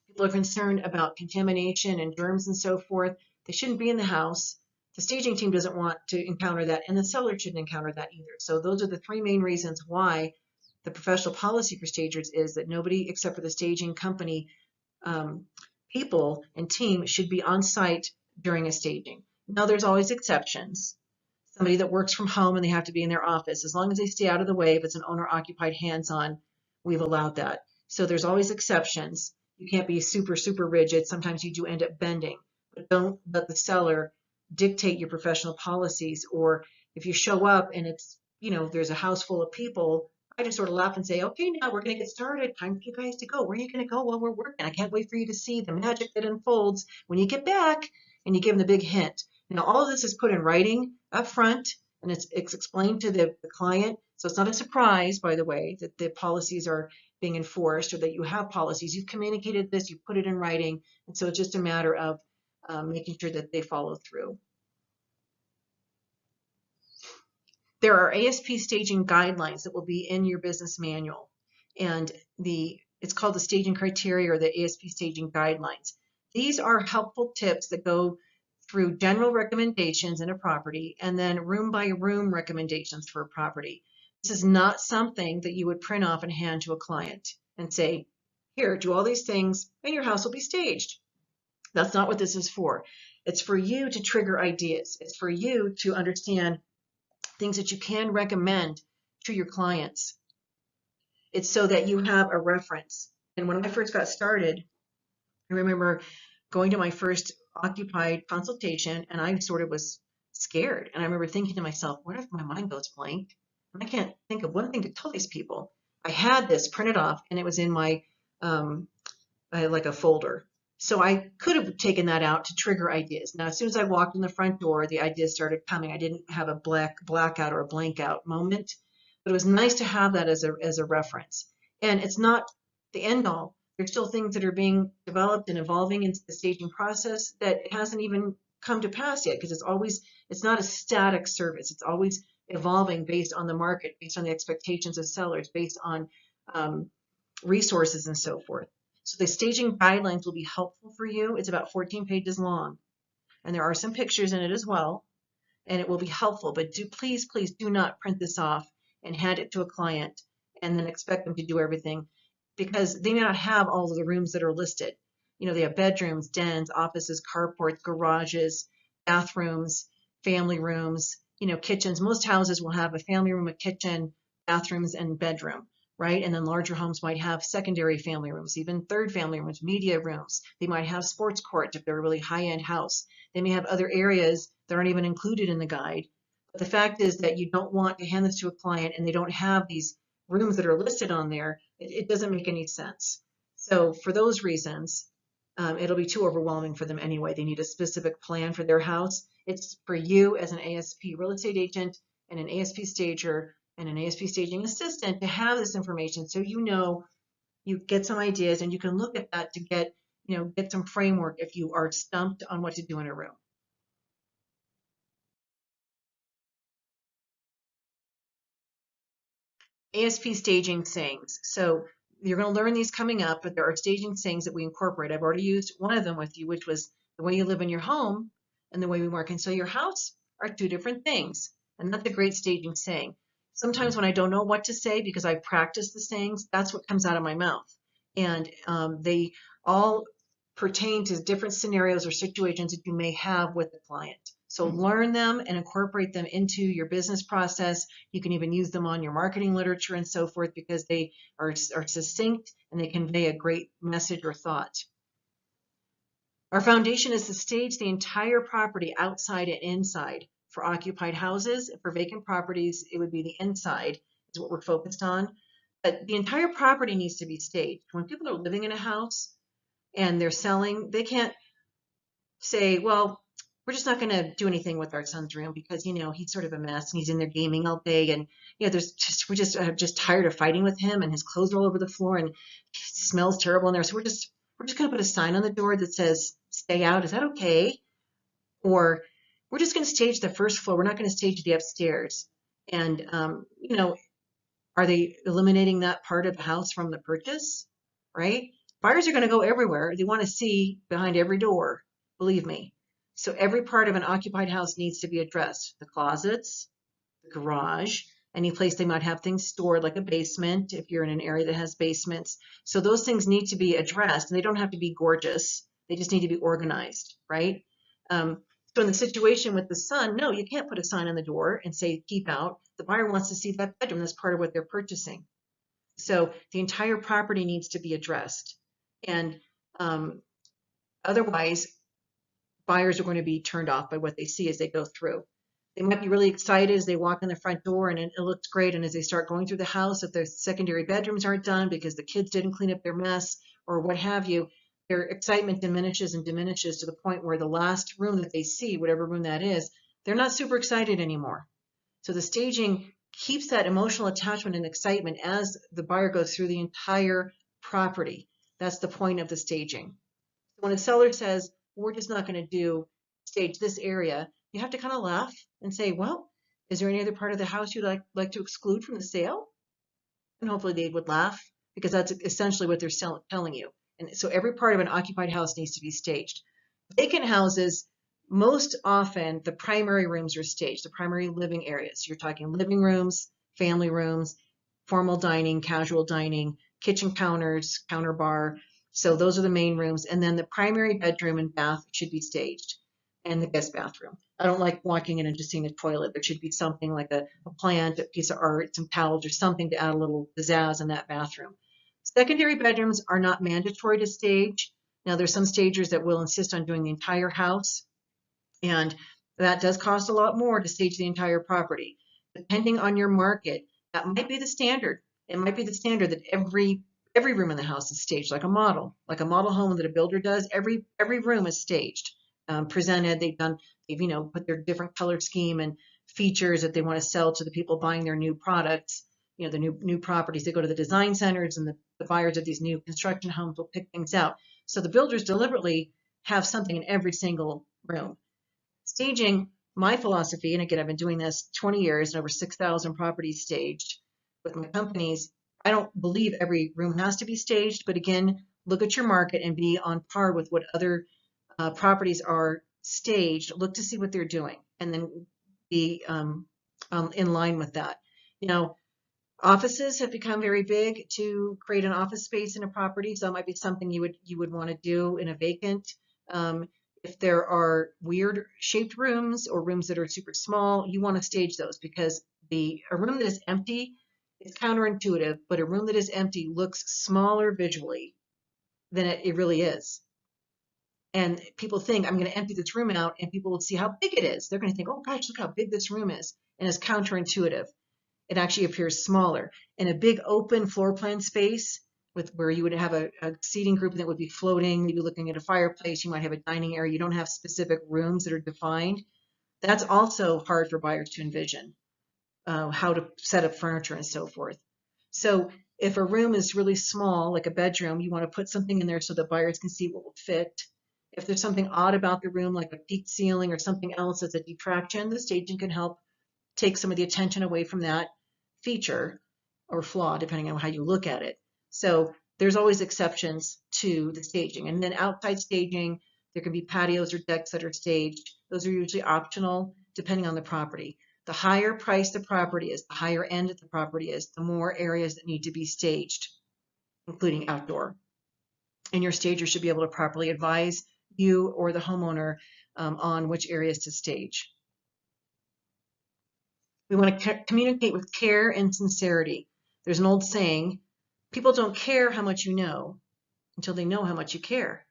people are concerned about contamination and germs and so forth, they shouldn't be in the house. The staging team doesn't want to encounter that, and the seller shouldn't encounter that either. So those are the three main reasons why the professional policy for stagers is that nobody except for the staging company people and team should be on site during a staging. Now, there's always exceptions. Somebody that works from home and they have to be in their office. As long as they stay out of the way, if it's an owner-occupied hands-on, we've allowed that. So there's always exceptions. You can't be super, super rigid. Sometimes you do end up bending, but don't let the seller dictate your professional policies. Or if you show up and it's, there's a house full of people, I just sort of laugh and say, okay, now we're going to get started. Time for you guys to go. Where are you going to go while we're working? I can't wait for you to see the magic that unfolds when you get back, and you give them the big hint. Now, all of this is put in writing up front, and it's explained to the client. So it's not a surprise, by the way, that the policies are being enforced or that you have policies. You've communicated this, you've put it in writing, and so it's just a matter of making sure that they follow through. There are ASP staging guidelines that will be in your business manual, and it's called the staging criteria or the ASP staging guidelines. These are helpful tips that go through general recommendations in a property and then room by room recommendations for a property. This is not something that you would print off and hand to a client and say, here, do all these things and your house will be staged. That's not what this is for. It's for you to trigger ideas. It's for you to understand things that you can recommend to your clients. It's so that you have a reference. And when I first got started, I remember going to my first occupied consultation, and I sort of was scared. And I remember thinking to myself, what if my mind goes blank? And I can't think of one thing to tell these people. I had this printed off, and it was in my like a folder. So I could have taken that out to trigger ideas. Now, as soon as I walked in the front door, the ideas started coming. I didn't have a blackout or a blank out moment, but it was nice to have that as a reference. And it's not the end all. There's still things that are being developed and evolving in the staging process that hasn't even come to pass yet, because it's not a static service. It's always evolving based on the market, based on the expectations of sellers, based on resources and so forth. So the staging guidelines will be helpful for you. It's about 14 pages long, and there are some pictures in it as well, and it will be helpful. But please, please do not print this off and hand it to a client and then expect them to do everything, because they may not have all of the rooms that are listed. They have bedrooms, dens, offices, carports, garages, bathrooms, family rooms, kitchens. Most houses will have a family room, a kitchen, bathrooms, and bedroom, right? And then larger homes might have secondary family rooms, even third family rooms, media rooms. They might have sports court if they're a really high-end house. They may have other areas that aren't even included in the guide. But the fact is that you don't want to hand this to a client and they don't have these rooms that are listed on there. It doesn't make any sense. So for those reasons, it'll be too overwhelming for them anyway. They need a specific plan for their house. It's for you as an ASP real estate agent and an ASP stager and an ASP staging assistant to have this information, so you get some ideas and you can look at that to get some framework if you are stumped on what to do in a room. ASP staging sayings. So you're going to learn these coming up, but there are staging sayings that we incorporate. I've already used one of them with you, which was the way you live in your home and the way we work. And so your house are two different things. And that's a great staging saying. Sometimes when I don't know what to say because I practice the sayings, that's what comes out of my mouth. And they all pertain to different scenarios or situations that you may have with the client. So learn them and incorporate them into your business process. You can even use them on your marketing literature and so forth, because they are succinct and they convey a great message or thought. Our foundation is to stage the entire property outside and inside. For occupied houses, for vacant properties, it would be the inside is what we're focused on. But the entire property needs to be staged. When people are living in a house and they're selling, they can't say, well, we're just not going to do anything with our son's room because, he's sort of a mess and he's in there gaming all day. And, we're just tired of fighting with him, and his clothes are all over the floor and it smells terrible in there. So we're just going to put a sign on the door that says, stay out. Is that okay? Or we're just going to stage the first floor. We're not going to stage the upstairs. And, are they eliminating that part of the house from the purchase? Right? Buyers are going to go everywhere. They want to see behind every door, believe me. So every part of an occupied house needs to be addressed. The closets, the garage, any place they might have things stored, like a basement, if you're in an area that has basements. So those things need to be addressed, and they don't have to be gorgeous. They just need to be organized, right? So in the situation with the son, no, you can't put a sign on the door and say, keep out. The buyer wants to see that bedroom. That's part of what they're purchasing. So the entire property needs to be addressed. And otherwise, buyers are going to be turned off by what they see as they go through. They might be really excited as they walk in the front door and it looks great. And as they start going through the house, if their secondary bedrooms aren't done because the kids didn't clean up their mess or what have you, their excitement diminishes and diminishes to the point where the last room that they see, whatever room that is, they're not super excited anymore. So the staging keeps that emotional attachment and excitement as the buyer goes through the entire property. That's the point of the staging. When a seller says, we're just not going to stage this area, you have to kind of laugh and say, well, is there any other part of the house you'd like to exclude from the sale? And hopefully they would laugh, because that's essentially what they're telling you. And so every part of an occupied house needs to be staged. Vacant houses, most often the primary rooms are staged, the primary living areas. You're talking living rooms, family rooms, formal dining, casual dining, kitchen counters, counter bar. So those are the main rooms. And then the primary bedroom and bath should be staged, and the guest bathroom. I don't like walking in and just seeing a toilet. There should be something like a plant, a piece of art, some towels, or something to add a little pizzazz in that bathroom. Secondary bedrooms are not mandatory to stage. Now, there's some stagers that will insist on doing the entire house, and that does cost a lot more to stage the entire property. Depending on your market, that might be the standard. It might be the standard that every room in the house is staged, like a model home that a builder does. Every room is staged, presented. They've put their different color scheme and features that they want to sell to the people buying their new products. The new properties. They go to the design centers, and the buyers of these new construction homes will pick things out. So the builders deliberately have something in every single room. Staging, my philosophy, and again, I've been doing this 20 years and over 6,000 properties staged with my companies. I don't believe every room has to be staged, but again, look at your market and be on par with what other properties are staged. Look to see what they're doing, and then be in line with that. Now, offices have become very big to create an office space in a property, so that might be something you would want to do in a vacant. If there are weird shaped rooms or rooms that are super small, you want to stage those, because a room that is empty is counterintuitive, but a room that is empty looks smaller visually than it really is. And people think, I'm going to empty this room out, and people will see how big it is. They're going to think, oh gosh, look how big this room is. And it's counterintuitive. It actually appears smaller. In a big open floor plan space with where you would have a seating group that would be floating, maybe looking at a fireplace, you might have a dining area, you don't have specific rooms that are defined. That's also hard for buyers to envision, how to set up furniture and so forth. So if a room is really small, like a bedroom, you want to put something in there so that buyers can see what will fit. If there's something odd about the room, like a peaked ceiling or something else that's a detraction, the staging can help take some of the attention away from that feature or flaw, depending on how you look at it. So there's always exceptions to the staging. And then outside staging, there can be patios or decks that are staged. Those are usually optional, depending on the property. The higher price the property is, the higher end the property is, the more areas that need to be staged, including outdoor. And your stager should be able to properly advise you or the homeowner on which areas to stage. We want to communicate with care and sincerity. There's an old saying, people don't care how much you know until they know how much you care.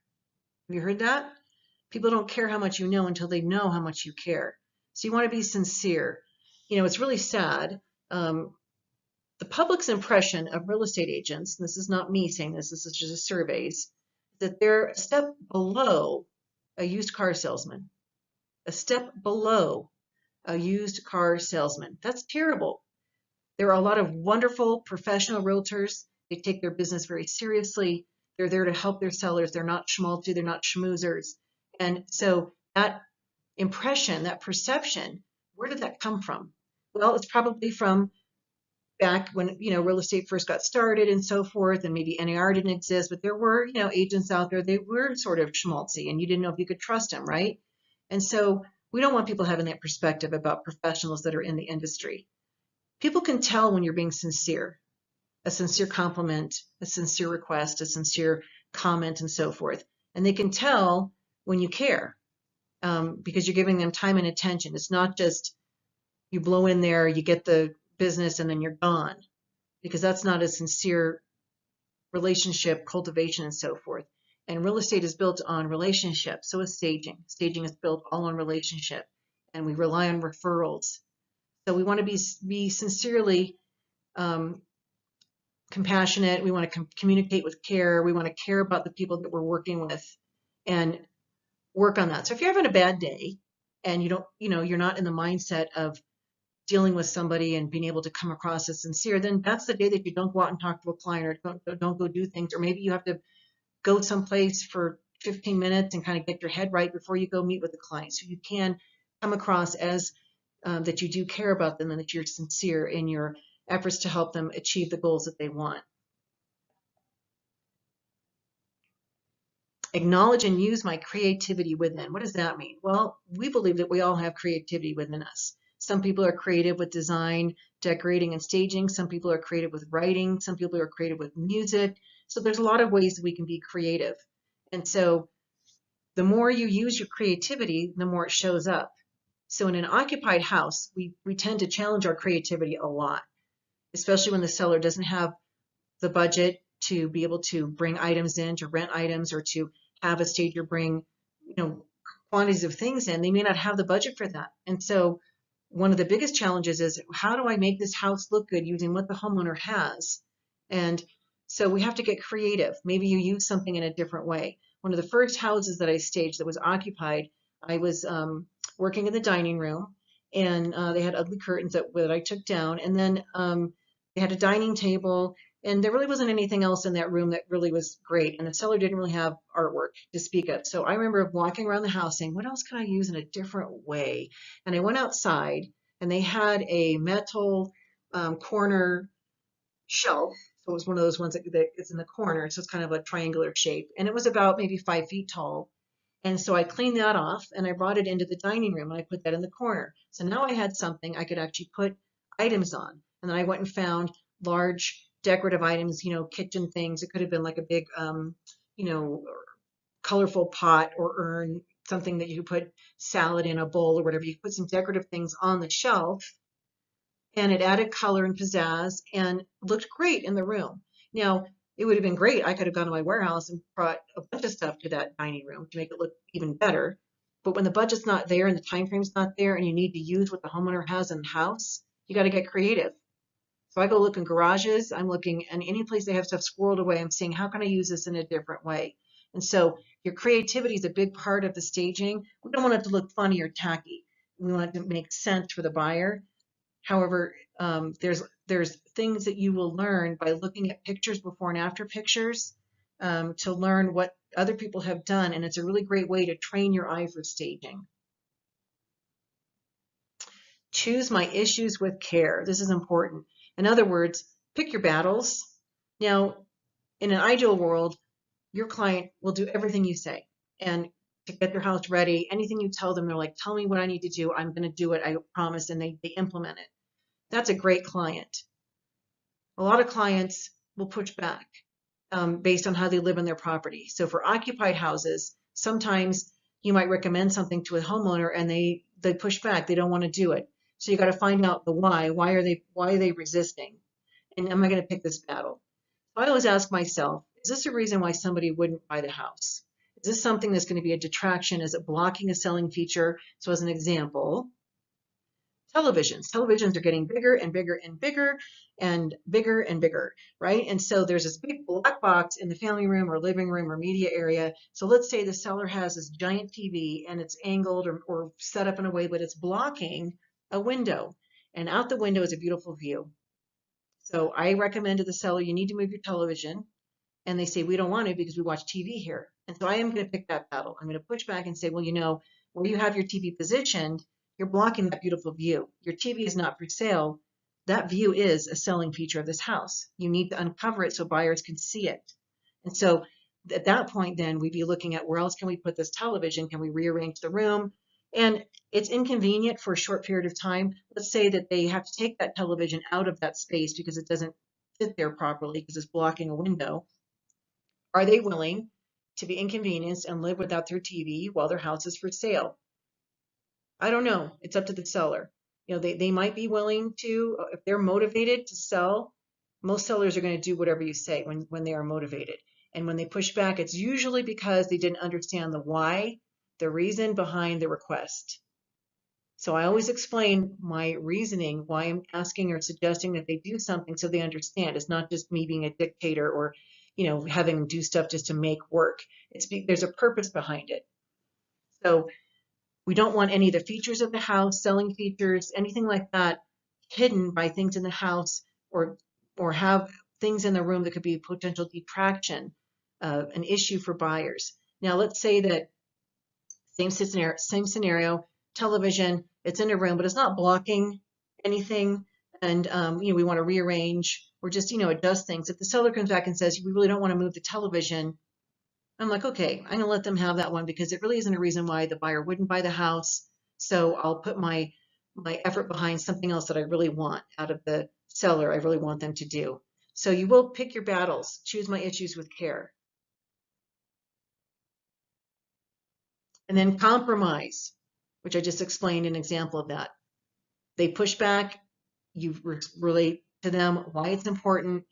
Have you heard that? People don't care how much you know until they know how much you care. So you want to be sincere. You know, it's really sad. The public's impression of real estate agents, and this is not me saying this is just surveys, that they're a step below a used car salesman, a step below a used car salesman. That's terrible. There are a lot of wonderful professional realtors. They take their business very seriously. They're there to help their sellers. They're not schmaltzy. They're not schmoozers. And so that impression, that perception, where did that come from? Well, it's probably from back when, real estate first got started and so forth, and maybe NAR didn't exist, but there were, agents out there, they were sort of schmaltzy, and you didn't know if you could trust them, right? And so we don't want people having that perspective about professionals that are in the industry. People can tell when you're being sincere, a sincere compliment, a sincere request, a sincere comment, and so forth. And they can tell when you care, because you're giving them time and attention. It's not just you blow in there, you get the business, and then you're gone, because that's not a sincere relationship cultivation and so forth. And real estate is built on relationship. So is staging. Staging is built all on relationship, and we rely on referrals. So we want to be sincerely compassionate. We want to communicate with care. We want to care about the people that we're working with and work on that. So if you're having a bad day and you're not in the mindset of dealing with somebody and being able to come across as sincere, then that's the day that you don't go out and talk to a client, or don't go do things, or maybe you have to go someplace for 15 minutes and kind of get your head right before you go meet with the client. So you can come across as that you do care about them and that you're sincere in your efforts to help them achieve the goals that they want. Acknowledge and use my creativity within. What does that mean? Well, we believe that we all have creativity within us. Some people are creative with design, decorating, and staging. Some people are creative with writing. Some people are creative with music. So there's a lot of ways that we can be creative. And so the more you use your creativity, the more it shows up. So in an occupied house, we tend to challenge our creativity a lot, especially when the seller doesn't have the budget to be able to bring items in, to rent items, or to have a stager bring, quantities of things in. They may not have the budget for that. And so one of the biggest challenges is, how do I make this house look good using what the homeowner has? And so we have to get creative. Maybe you use something in a different way. One of the first houses that I staged that was occupied, I was working in the dining room, and they had ugly curtains that I took down, and then they had a dining table, and there really wasn't anything else in that room that really was great, and the seller didn't really have artwork to speak of. So I remember walking around the house saying, what else can I use in a different way? And I went outside, and they had a metal corner shelf, So it was one of those ones that is in the corner. So it's kind of a triangular shape. And it was about maybe 5 feet tall. And so I cleaned that off and I brought it into the dining room and I put that in the corner. So now I had something I could actually put items on. And then I went and found large decorative items, kitchen things. It could have been like a big, you know, colorful pot or urn, something that you could put salad in, a bowl or whatever. You could put some decorative things on the shelf and it added color and pizzazz and looked great in the room. Now, it would have been great. I could have gone to my warehouse and brought a bunch of stuff to that dining room to make it look even better. But when the budget's not there and the time frame's not there and you need to use what the homeowner has in the house, you got to get creative. So I go look in garages. I'm looking in any place they have stuff squirreled away. I'm saying, how can I use this in a different way? And so your creativity is a big part of the staging. We don't want it to look funny or tacky. We want it to make sense for the buyer. However, there's things that you will learn by looking at pictures, before and after pictures, to learn what other people have done, and it's a really great way to train your eye for staging. Choose my issues with care. This is important. In other words, pick your battles. Now, in an ideal world, your client will do everything you say, and to get their house ready, anything you tell them, they're like, tell me what I need to do. I'm going to do it. I promise, and they implement it. That's a great client. A lot of clients will push back based on how they live in their property. So for occupied houses, sometimes you might recommend something to a homeowner and they push back. They don't want to do it. So you got to find out the why. Why are they resisting? And am I going to pick this battle? So I always ask myself, is this a reason why somebody wouldn't buy the house? Is this something that's going to be a detraction? Is it blocking a selling feature? So as an example, televisions. Televisions are getting bigger and bigger and bigger and bigger and bigger, right? And so there's this big black box in the family room or living room or media area. So let's say the seller has this giant TV and it's angled or set up in a way, but it's blocking a window. And out the window is a beautiful view. So I recommend to the seller, you need to move your television. And they say, we don't want to because we watch TV here. And so I am going to pick that battle. I'm going to push back and say, well, where you have your TV positioned, you're blocking that beautiful view. Your TV is not for sale. That view is a selling feature of this house. You need to uncover it so buyers can see it. And so at that point, then we'd be looking at where else can we put this television? Can we rearrange the room? And it's inconvenient for a short period of time. Let's say that they have to take that television out of that space because it doesn't fit there properly because it's blocking a window. Are they willing to be inconvenienced and live without their TV while their house is for sale? I don't know. It's up to the seller. They might be willing to, if they're motivated to sell. Most sellers are going to do whatever you say when they are motivated. And when they push back, it's usually because they didn't understand the why, the reason behind the request. So I always explain my reasoning, why I'm asking or suggesting that they do something so they understand. It's not just me being a dictator or, having them do stuff just to make work. There's a purpose behind it. So we don't want any of the features of the house, selling features, anything like that, hidden by things in the house or have things in the room that could be a potential detraction, an issue for buyers. Now let's say that same scenario, television, it's in a room, but it's not blocking anything. And, we want to rearrange or just, adjust things. If the seller comes back and says, we really don't want to move the television, I'm like, okay, I'm going to let them have that one because it really isn't a reason why the buyer wouldn't buy the house. So I'll put my effort behind something else that I really want out of the seller. I really want them to do. So you will pick your battles, choose my issues with care. And then compromise, which I just explained an example of that. They push back, you relate to them why it's important.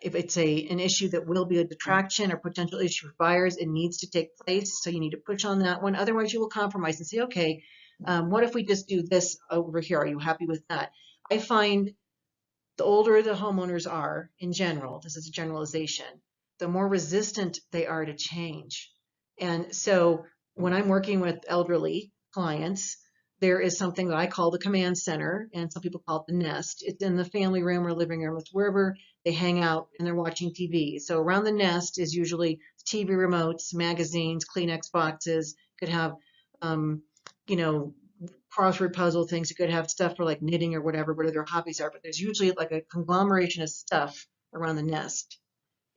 If it's an issue that will be a detraction or potential issue for buyers, it needs to take place. So you need to push on that one. Otherwise, you will compromise and say, okay, what if we just do this over here? Are you happy with that? I find the older the homeowners are in general, this is a generalization, the more resistant they are to change. And so when I'm working with elderly clients, there is something that I call the command center, and some people call it the nest. It's in the family room or living room. It's wherever they hang out and they're watching TV. So around the nest is usually TV remotes, magazines, Kleenex boxes. Could have, crossword puzzle things. You could have stuff for like knitting or whatever their hobbies are. But there's usually like a conglomeration of stuff around the nest.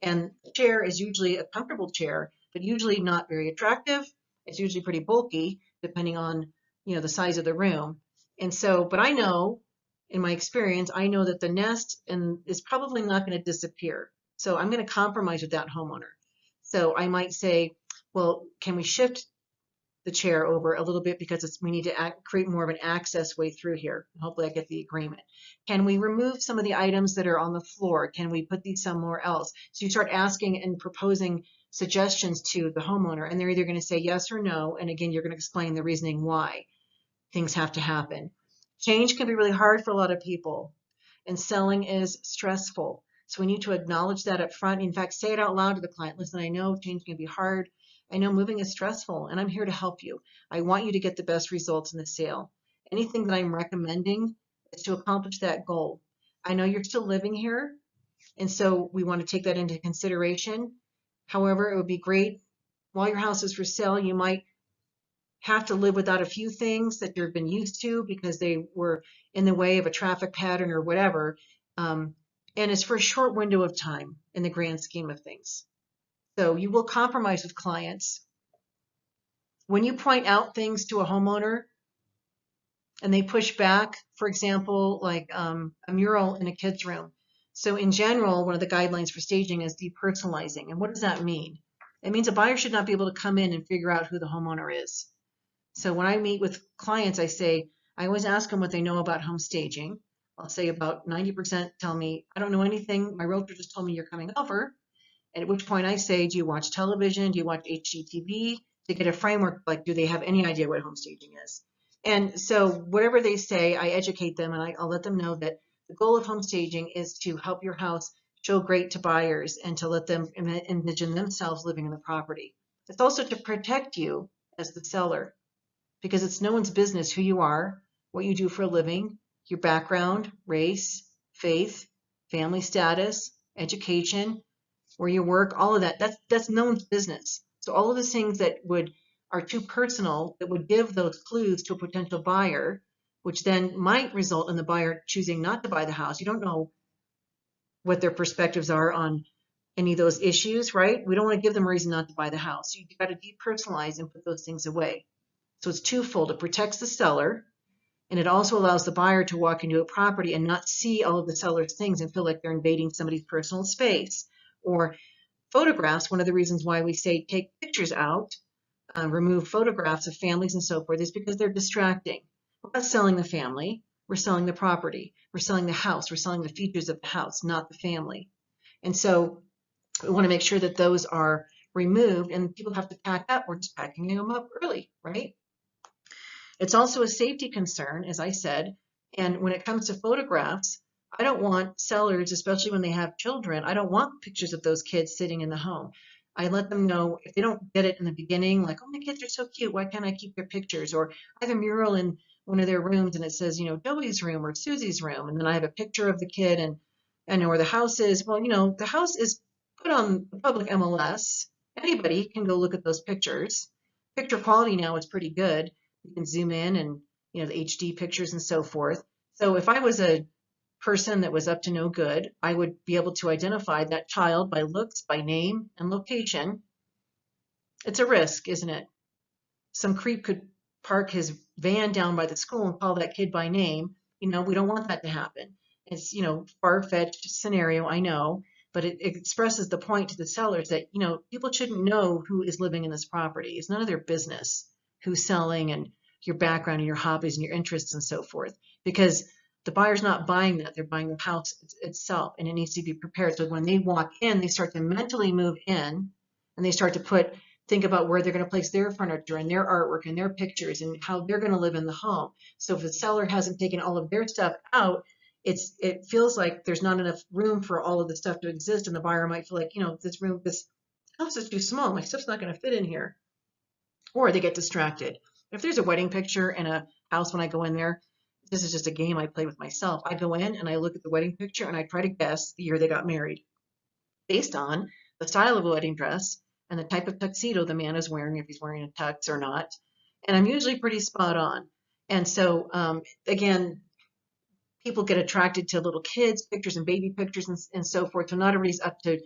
And the chair is usually a comfortable chair, but usually not very attractive. It's usually pretty bulky, depending on, the size of the room. And so, but I know, in my experience, I know that the nest is probably not going to disappear. So I'm going to compromise with that homeowner. So I might say, well, can we shift the chair over a little bit because we need to create more of an access way through here. Hopefully I get the agreement. Can we remove some of the items that are on the floor? Can we put these somewhere else? So you start asking and proposing suggestions to the homeowner, and they're either going to say yes or no. And again, you're going to explain the reasoning why things have to happen. Change can be really hard for a lot of people, and selling is stressful. So we need to acknowledge that up front. In fact, say it out loud to the client. Listen, I know change can be hard. I know moving is stressful, and I'm here to help you. I want you to get the best results in the sale. Anything that I'm recommending is to accomplish that goal. I know you're still living here, and so we want to take that into consideration. However, it would be great while your house is for sale, you might have to live without a few things that you've been used to because they were in the way of a traffic pattern or whatever. And it's for a short window of time in the grand scheme of things. So you will compromise with clients. When you point out things to a homeowner and they push back, for example, like a mural in a kid's room. So in general, one of the guidelines for staging is depersonalizing. And what does that mean? It means a buyer should not be able to come in and figure out who the homeowner is. So when I meet with clients, I always ask them what they know about home staging. I'll say about 90% tell me, I don't know anything. My realtor just told me you're coming over. At which point I say, do you watch television? Do you watch HGTV? To get a framework, like, do they have any idea what home staging is? And so whatever they say, I educate them, and I'll let them know that the goal of home staging is to help your house show great to buyers and to let them envision themselves living in the property. It's also to protect you as the seller, because it's no one's business who you are, what you do for a living, your background, race, faith, family status, education, where you work, all of that. That's no one's business. So all of the things that are too personal, that would give those clues to a potential buyer, which then might result in the buyer choosing not to buy the house. You don't know what their perspectives are on any of those issues, right? We don't want to give them a reason not to buy the house. You've got to depersonalize and put those things away. So it's twofold. It protects the seller, and it also allows the buyer to walk into a property and not see all of the seller's things and feel like they're invading somebody's personal space. Or photographs, one of the reasons why we say take pictures out, remove photographs of families and so forth, is because they're distracting. We're not selling the family, we're selling the property, we're selling the house, we're selling the features of the house, not the family. And so we want to make sure that those are removed, and people have to pack up. We're just packing them up early, right? It's also a safety concern, as I said, and when it comes to photographs, I don't want sellers, especially when they have children, I don't want pictures of those kids sitting in the home. I let them know if they don't get it in the beginning, like, oh, my kids are so cute, why can't I keep their pictures? Or I have a mural in one of their rooms and it says, Joey's room or Susie's room, and then I have a picture of the kid and I know where the house is. Well, the house is put on the public MLS. Anybody can go look at those pictures. Picture quality now is pretty good. You can zoom in and, the HD pictures and so forth. So if I was a person that was up to no good, I would be able to identify that child by looks, by name, and location. It's a risk, isn't it? Some creep could park his van down by the school and call that kid by name. We don't want that to happen. It's, far-fetched scenario, I know, but it expresses the point to the sellers that, people shouldn't know who is living in this property. It's none of their business who's selling and your background and your hobbies and your interests and so forth, because the buyer's not buying that. They're buying the house itself, and it needs to be prepared. So when they walk in, they start to mentally move in, and they start to think about where they're going to place their furniture and their artwork and their pictures and how they're going to live in the home. So if the seller hasn't taken all of their stuff out, it feels like there's not enough room for all of the stuff to exist, and the buyer might feel like, this house is too small. My stuff's not going to fit in here. Or they get distracted. If there's a wedding picture in a house when I go in there, this is just a game I play with myself. I go in and I look at the wedding picture and I try to guess the year they got married based on the style of a wedding dress and the type of tuxedo the man is wearing, if he's wearing a tux or not. And I'm usually pretty spot on. And so, again, people get attracted to little kids pictures and baby pictures and so forth. So not everybody's up to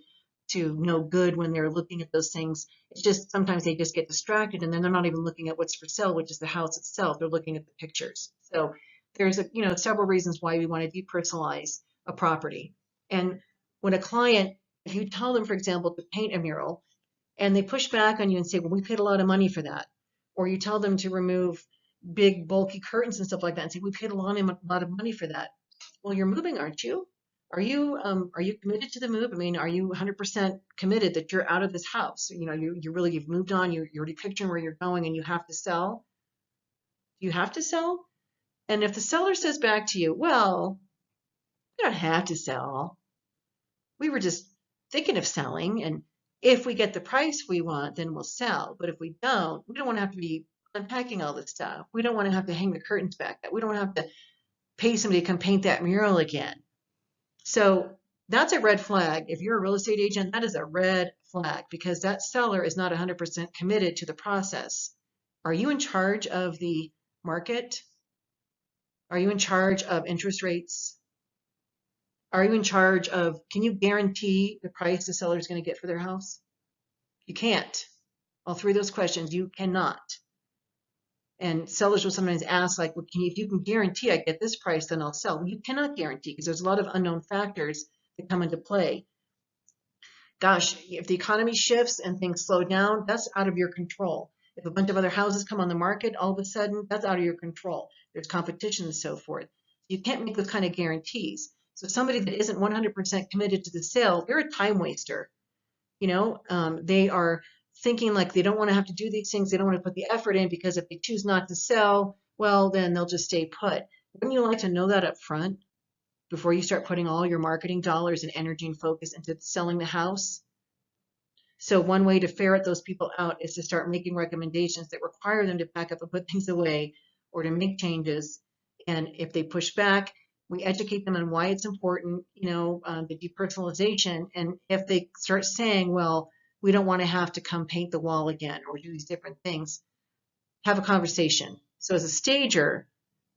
no good when they're looking at those things. It's just sometimes they just get distracted and then they're not even looking at what's for sale, which is the house itself. They're looking at the pictures. So there's several reasons why we want to depersonalize a property. And when a client, if you tell them, for example, to paint a mural and they push back on you and say, well, we paid a lot of money for that, or you tell them to remove big bulky curtains and stuff like that and say, we paid a lot of money for that. Well, you're moving, aren't you? Are you committed to the move? I mean, are you 100% committed that you're out of this house? You've moved on, you're already picturing where you're going and you have to sell? You have to sell? And if the seller says back to you, well, you don't have to sell. We were just thinking of selling, and if we get the price we want, then we'll sell. But if we don't want to have to be unpacking all this stuff. We don't want to have to hang the curtains back up. We don't have to pay somebody to come paint that mural again. So that's a red flag. If you're a real estate agent, that is a red flag because that seller is not 100% committed to the process. Are you in charge of the market? Are you in charge of interest rates? Are you in charge of, can you guarantee the price the seller is going to get for their house? You can't. All three of those questions, you cannot. And sellers will sometimes ask, like, well, if you can guarantee I get this price, then I'll sell. Well, you cannot guarantee because there's a lot of unknown factors that come into play. Gosh, if the economy shifts and things slow down, that's out of your control. If a bunch of other houses come on the market, all of a sudden, that's out of your control. There's competition and so forth. You can't make those kind of guarantees. So somebody that isn't 100% committed to the sale, they're a time waster. They are thinking like they don't want to have to do these things. They don't want to put the effort in because if they choose not to sell, well, then they'll just stay put. Wouldn't you like to know that up front before you start putting all your marketing dollars and energy and focus into selling the house? So one way to ferret those people out is to start making recommendations that require them to pack up and put things away or to make changes. And if they push back, we educate them on why it's important, the depersonalization. And if they start saying, well, we don't want to have to come paint the wall again or do these different things, have a conversation. So as a stager,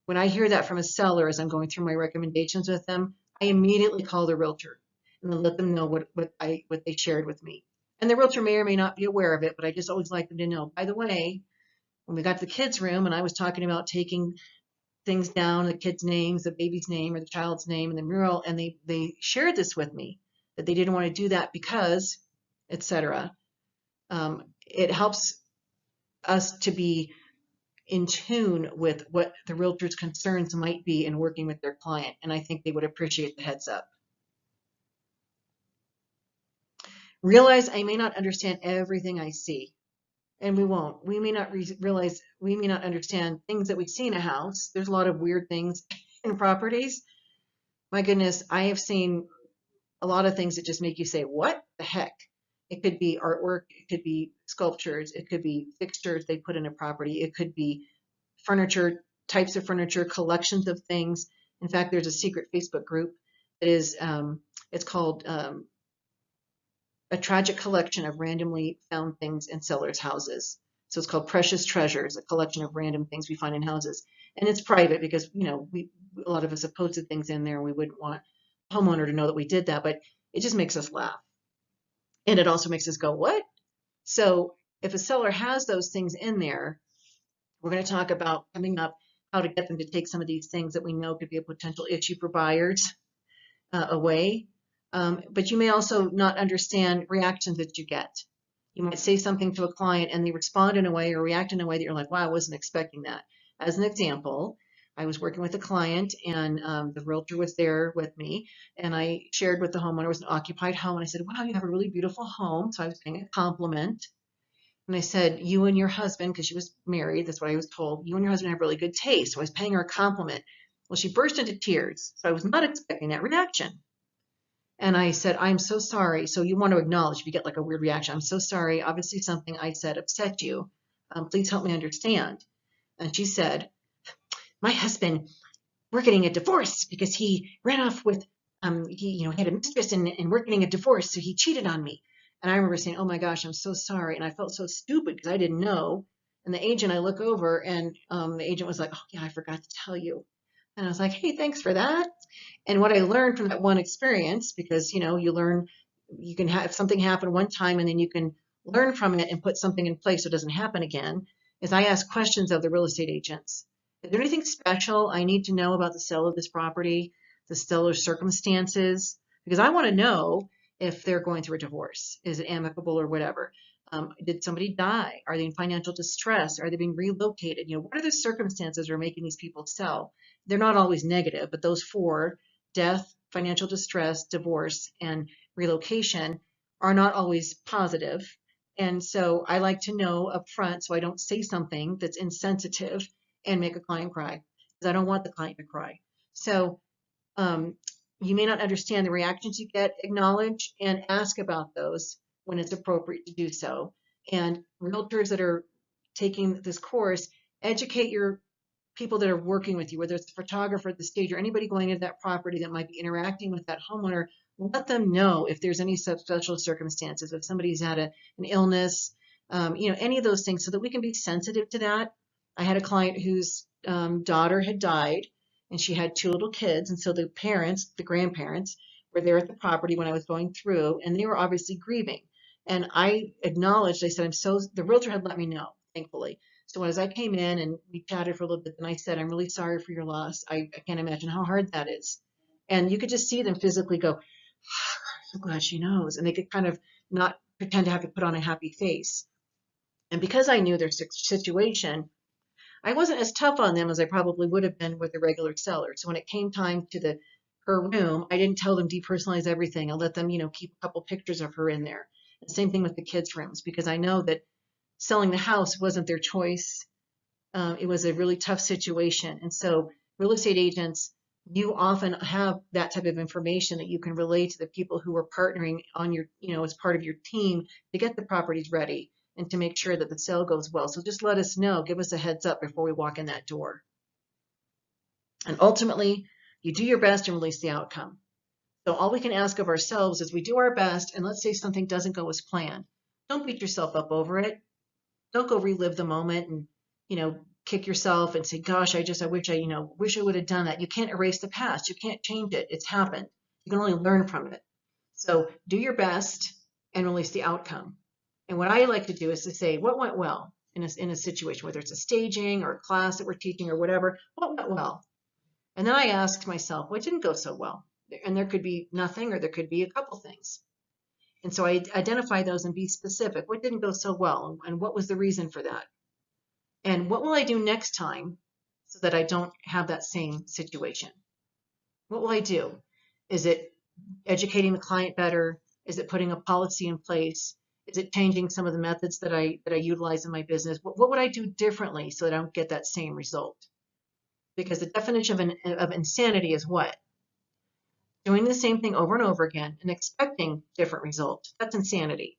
when I hear that from a seller as I'm going through my recommendations with them, I immediately call the realtor and then let them know what they shared with me. And the realtor may or may not be aware of it, but I just always like them to know, by the way, when we got to the kids' room and I was talking about taking things down, the kids' names, the baby's name or the child's name in the mural, and they shared this with me, that they didn't want to do that because, etc. It helps us to be in tune with what the realtor's concerns might be in working with their client, and I think they would appreciate the heads up. Realize I may not understand everything I see, and we won't. We may not realize, we may not understand things that we see in a house. There's a lot of weird things in properties. My goodness, I have seen a lot of things that just make you say, what the heck? It could be artwork, it could be sculptures, it could be fixtures they put in a property, it could be furniture, types of furniture, collections of things. In fact, there's a secret Facebook group that is, it's called A Tragic Collection of Randomly Found Things in Sellers' Houses. So it's called Precious Treasures, a collection of random things we find in houses. And it's private because, a lot of us have posted things in there and we wouldn't want a homeowner to know that we did that, but it just makes us laugh. And it also makes us go, what? So if a seller has those things in there, we're going to talk about coming up how to get them to take some of these things that we know could be a potential issue for buyers away. But you may also not understand reactions that you get. You might say something to a client and they respond in a way or react in a way that you're like, wow, I wasn't expecting that. As an example, I was working with a client and the realtor was there with me and I shared with the homeowner, it was an occupied home, and I said, wow, you have a really beautiful home. So I was paying a compliment. And I said, you and your husband, because she was married, that's what I was told, you and your husband have really good taste. So I was paying her a compliment. Well, she burst into tears. So I was not expecting that reaction. And I said, I'm so sorry. So you want to acknowledge if you get like a weird reaction. I'm so sorry. Obviously something I said upset you. Please help me understand. And she said, my husband, we're getting a divorce because he ran off with, he had a mistress and we're getting a divorce. So he cheated on me. And I remember saying, oh my gosh, I'm so sorry. And I felt so stupid because I didn't know. And the agent, I look over and the agent was like, oh yeah, I forgot to tell you. And I was like, hey, thanks for that. And what I learned from that one experience, because you learn, you can have something happen one time and then you can learn from it and put something in place so it doesn't happen again, is I ask questions of the real estate agents. Is there anything special I need to know about the sale of this property, the seller's circumstances? Because I want to know if they're going through a divorce. Is it amicable or whatever? Did somebody die? Are they in financial distress? Are they being relocated? What are the circumstances that are making these people sell? They're not always negative, but those four, death, financial distress, divorce, and relocation, are not always positive. And so I like to know up front so I don't say something that's insensitive and make a client cry, because I don't want the client to cry. So um, you may not understand the reactions you get, acknowledge and ask about those when it's appropriate to do so. And realtors that are taking this course, educate your people that are working with you, whether it's the photographer, the stager, anybody going into that property that might be interacting with that homeowner. Let them know if there's any special circumstances, if somebody's had an illness, any of those things, so that we can be sensitive to that. I had a client whose daughter had died, and she had two little kids, and so the parents, the grandparents, were there at the property when I was going through, and they were obviously grieving. And I acknowledged, I said, the realtor had let me know, thankfully. So as I came in and we chatted for a little bit, and I said, I'm really sorry for your loss. I can't imagine how hard that is. And you could just see them physically go, I'm so glad she knows. And they could kind of not pretend to have to put on a happy face. And because I knew their situation, I wasn't as tough on them as I probably would have been with a regular seller. So when it came time to her room, I didn't tell them depersonalize everything. I let them, keep a couple pictures of her in there. And same thing with the kids' rooms, because I know that selling the house wasn't their choice. It was a really tough situation. And so real estate agents, you often have that type of information that you can relay to the people who are partnering on your, as part of your team to get the properties ready and to make sure that the sale goes well. So just let us know, give us a heads up before we walk in that door. And ultimately, you do your best and release the outcome. So all we can ask of ourselves is we do our best, and let's say something doesn't go as planned. Don't beat yourself up over it. Don't go relive the moment and, kick yourself and say, gosh, I wish I would have done that. You can't erase the past. You can't change it. It's happened. You can only learn from it. So do your best and release the outcome. And what I like to do is to say, what went well in a situation, whether it's a staging or a class that we're teaching or whatever, what went well? And then I asked myself, what didn't go so well? And there could be nothing, or there could be a couple things. And so I identify those and be specific. What didn't go so well, and what was the reason for that? And what will I do next time so that I don't have that same situation? What will I do? Is it educating the client better? Is it putting a policy in place? Is it changing some of the methods that I utilize in my business? What would I do differently so that I don't get that same result? Because the definition of insanity is what? Doing the same thing over and over again and expecting different results. That's insanity.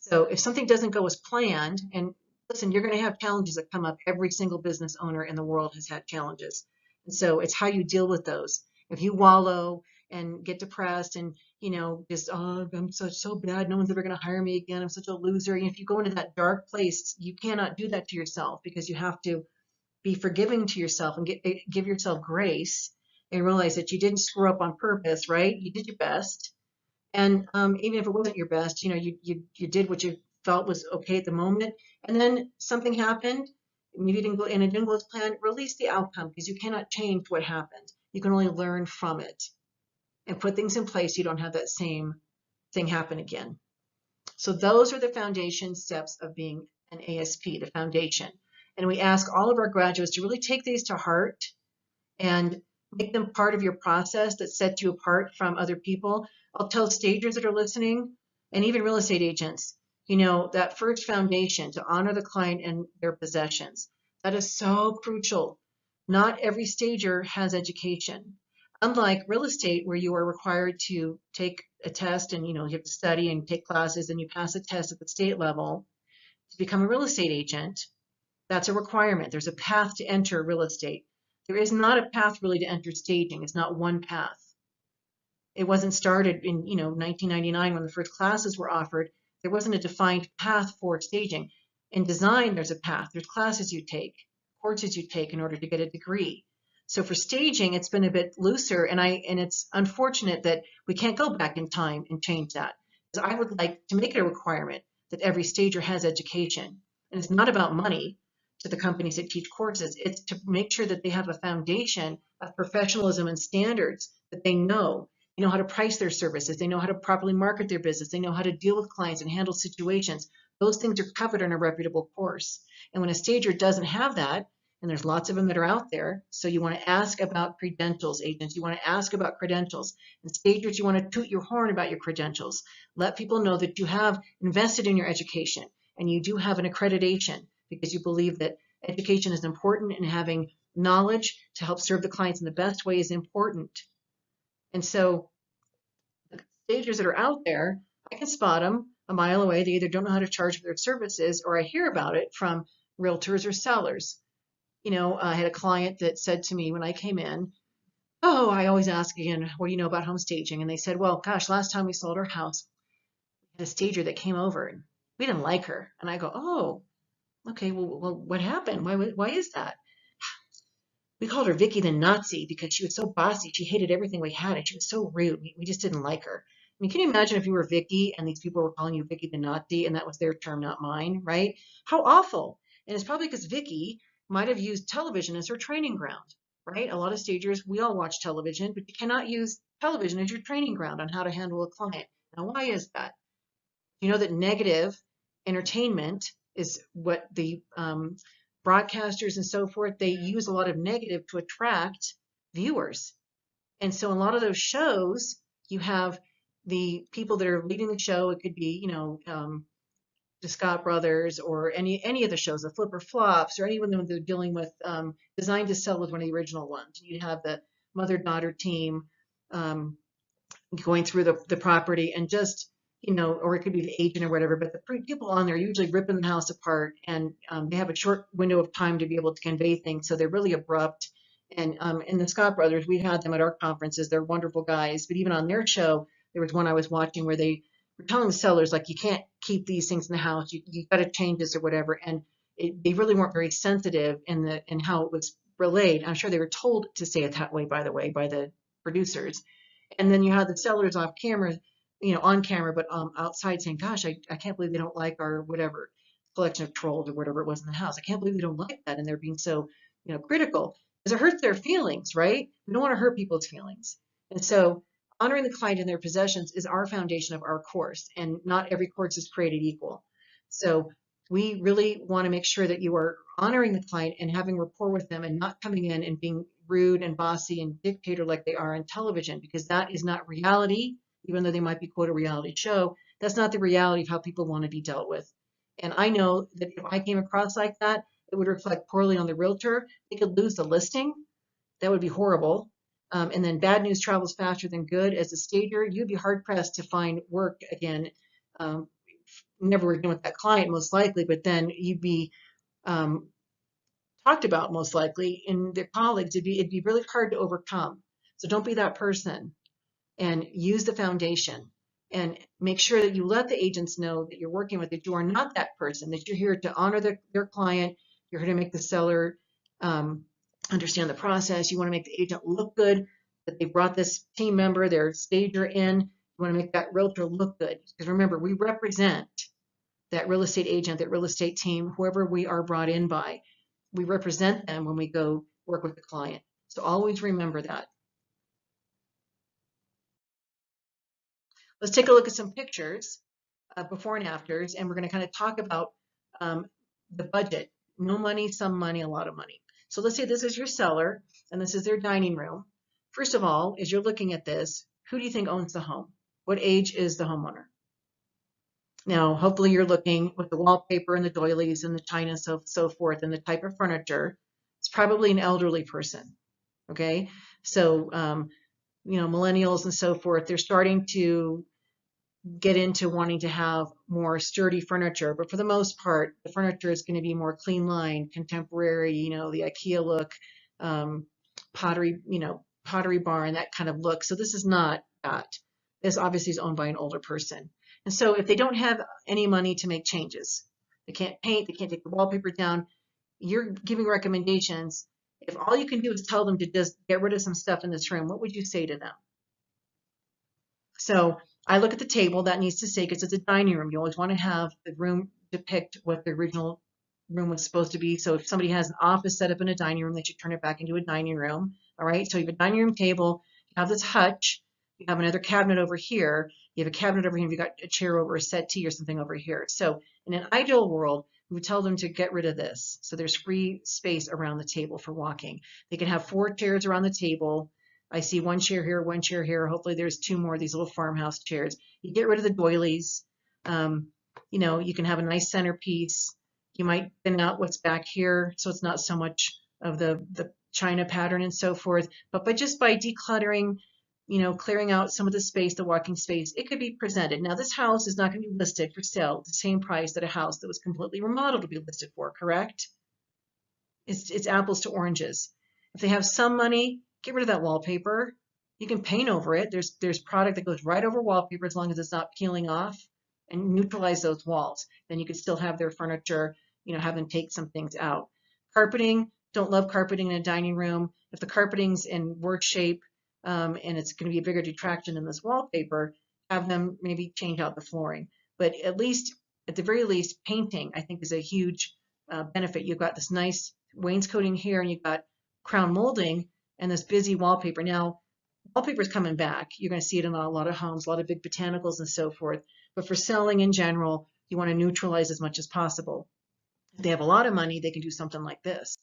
So if something doesn't go as planned, and listen, you're going to have challenges that come up. Every single business owner in the world has had challenges. And so it's how you deal with those. If you wallow and get depressed and, just, oh, I'm so bad. No one's ever going to hire me again. I'm such a loser. And if you go into that dark place, you cannot do that to yourself, because you have to be forgiving to yourself and give yourself grace and realize that you didn't screw up on purpose, right? You did your best. And even if it wasn't your best, you did what you felt was okay at the moment. And then something happened, maybe it didn't go, and it didn't go as planned. Release the outcome, because you cannot change what happened. You can only learn from it and put things in place so you don't have that same thing happen again. So those are the foundation steps of being an ASP, the foundation. And we ask all of our graduates to really take these to heart and make them part of your process that sets you apart from other people. I'll tell stagers that are listening, and even real estate agents, that first foundation to honor the client and their possessions, that is so crucial. Not every stager has education. Unlike real estate, where you are required to take a test and you have to study and take classes and you pass a test at the state level to become a real estate agent, that's a requirement. There's a path to enter real estate. There is not a path really to enter staging. It's not one path. It wasn't started in 1999 when the first classes were offered. There wasn't a defined path for staging. In design, there's a path. There's classes you take, courses you take in order to get a degree. So for staging, it's been a bit looser, and it's unfortunate that we can't go back in time and change that. Because I would like to make it a requirement that every stager has education. And it's not about money to the companies that teach courses. It's to make sure that they have a foundation of professionalism and standards, that they know. They know how to price their services. They know how to properly market their business. They know how to deal with clients and handle situations. Those things are covered in a reputable course. And when a stager doesn't have that, and there's lots of them that are out there, so you want to ask about credentials, agents. You want to ask about credentials. And stagers, you want to toot your horn about your credentials. Let people know that you have invested in your education and you do have an accreditation, because you believe that education is important and having knowledge to help serve the clients in the best way is important. And so the stagers that are out there, I can spot them a mile away. They either don't know how to charge for their services, or I hear about it from realtors or sellers. I had a client that said to me when I came in, oh, I always ask again, what do you know about home staging? And they said, well, gosh, last time we sold our house, we had a stager that came over and we didn't like her. And I go, oh, okay, well, what happened? Why is that? We called her Vicky the Nazi because she was so bossy. She hated everything we had, and she was so rude. We just didn't like her. I mean, can you imagine if you were Vicky and these people were calling you Vicky the Nazi, and that was their term, not mine, right? How awful. And it's probably because Vicky might have used television as her training ground, right? A lot of stagers, we all watch television, but you cannot use television as your training ground on how to handle a client. Now, why is that? You know that negative entertainment is what the broadcasters and so forth, they use a lot of negative to attract viewers. And so in a lot of those shows, you have the people that are leading the show. It could be, the Scott Brothers, or any of the shows, the Flipper Flops, or anyone that they're dealing with, Designed to Sell was one of the original ones. You have the mother-daughter team going through the property and just, or it could be the agent or whatever, but the people on there are usually ripping the house apart, and they have a short window of time to be able to convey things, so they're really abrupt. And in the Scott Brothers, we had them at our conferences. They're wonderful guys, but even on their show, there was one I was watching where they were telling the sellers, like, you can't keep these things in the house. You got to change this or whatever. And they really weren't very sensitive in how it was relayed. I'm sure they were told to say it that way, by the way, by the producers. And then you have the sellers off camera, on camera, but outside saying, gosh, I can't believe they don't like our whatever collection of trolls or whatever it was in the house. I can't believe they don't like that. And they're being so, critical, because it hurts their feelings, right? We don't want to hurt people's feelings. And so honoring the client and their possessions is our foundation of our course, and not every course is created equal. So we really want to make sure that you are honoring the client and having rapport with them, and not coming in and being rude and bossy and dictator like they are on television, because that is not reality. Even though they might be quote a reality show, that's not the reality of how people want to be dealt with. And I know that if I came across like that, it would reflect poorly on the realtor. They could lose the listing. That would be horrible. And then bad news travels faster than good. As a stager, you'd be hard pressed to find work again. Never again with that client, most likely, but then you'd be talked about most likely in their colleagues. It'd be really hard to overcome. So don't be that person, and use the foundation, and make sure that you let the agents know that you're working with, that you are not that person, that you're here to honor their client. You're here to make the seller understand the process. You want to make the agent look good, that they brought this team member, their stager in. You want to make that realtor look good, because remember, we represent that real estate agent, that real estate team, whoever we are brought in by. We represent them when we go work with the client. So always remember that. Let's take a look at some pictures, before and afters, and we're going to kind of talk about the budget. No money, some money, a lot of money. So let's say this is your seller and this is their dining room. First of all, as you're looking at this, who do you think owns the home? What age is the homeowner? Now, hopefully you're looking with the wallpaper and the doilies and the china, so forth, and the type of furniture. It's probably an elderly person, okay? So, millennials and so forth, they're starting to get into wanting to have more sturdy furniture, but for the most part, the furniture is going to be more clean line, contemporary, the IKEA look, pottery, pottery barn, that kind of look. So this is not that. This obviously is owned by an older person. And so if they don't have any money to make changes, they can't paint, they can't take the wallpaper down, you're giving recommendations If all you can do is tell them to just get rid of some stuff in this room, what would you say to them? So I look at the table that needs to say, because it's a dining room, you always want to have the room depict what the original room was supposed to be. So if somebody has an office set up in a dining room, they should turn it back into a dining room. All right, so you have a dining room table, you have this hutch, you have another cabinet over here, you have a cabinet over here, you've got a chair over a settee or something over here. So in an ideal world, we would tell them to get rid of this. So there's free space around the table for walking. They can have 4 chairs around the table. I see 1 chair here, 1 chair here. Hopefully there's 2 more of these little farmhouse chairs. You get rid of the doilies. You know, you can have a nice centerpiece. You might thin out what's back here so it's not so much of the china pattern and so forth. But just by decluttering, you know, clearing out some of the space, the walking space, it could be presented. Now, this house is not going to be listed for sale at the same price that a house that was completely remodeled would be listed for, correct? It's apples to oranges. If they have some money, get rid of that wallpaper. You can paint over it. There's product that goes right over wallpaper as long as it's not peeling off, and neutralize those walls. Then you could still have their furniture, you know, have them take some things out. Carpeting, don't love carpeting in a dining room. If the carpeting's in worse shape, and it's going to be a bigger detraction than this wallpaper, have them maybe change out the flooring. But at the very least, painting, I think, is a huge benefit. You've got this nice wainscoting here, and you've got crown molding and this busy wallpaper. Now, wallpaper's coming back. You're going to see it in a lot of homes, a lot of big botanicals and so forth. But for selling in general, you want to neutralize as much as possible. If they have a lot of money, they can do something like this.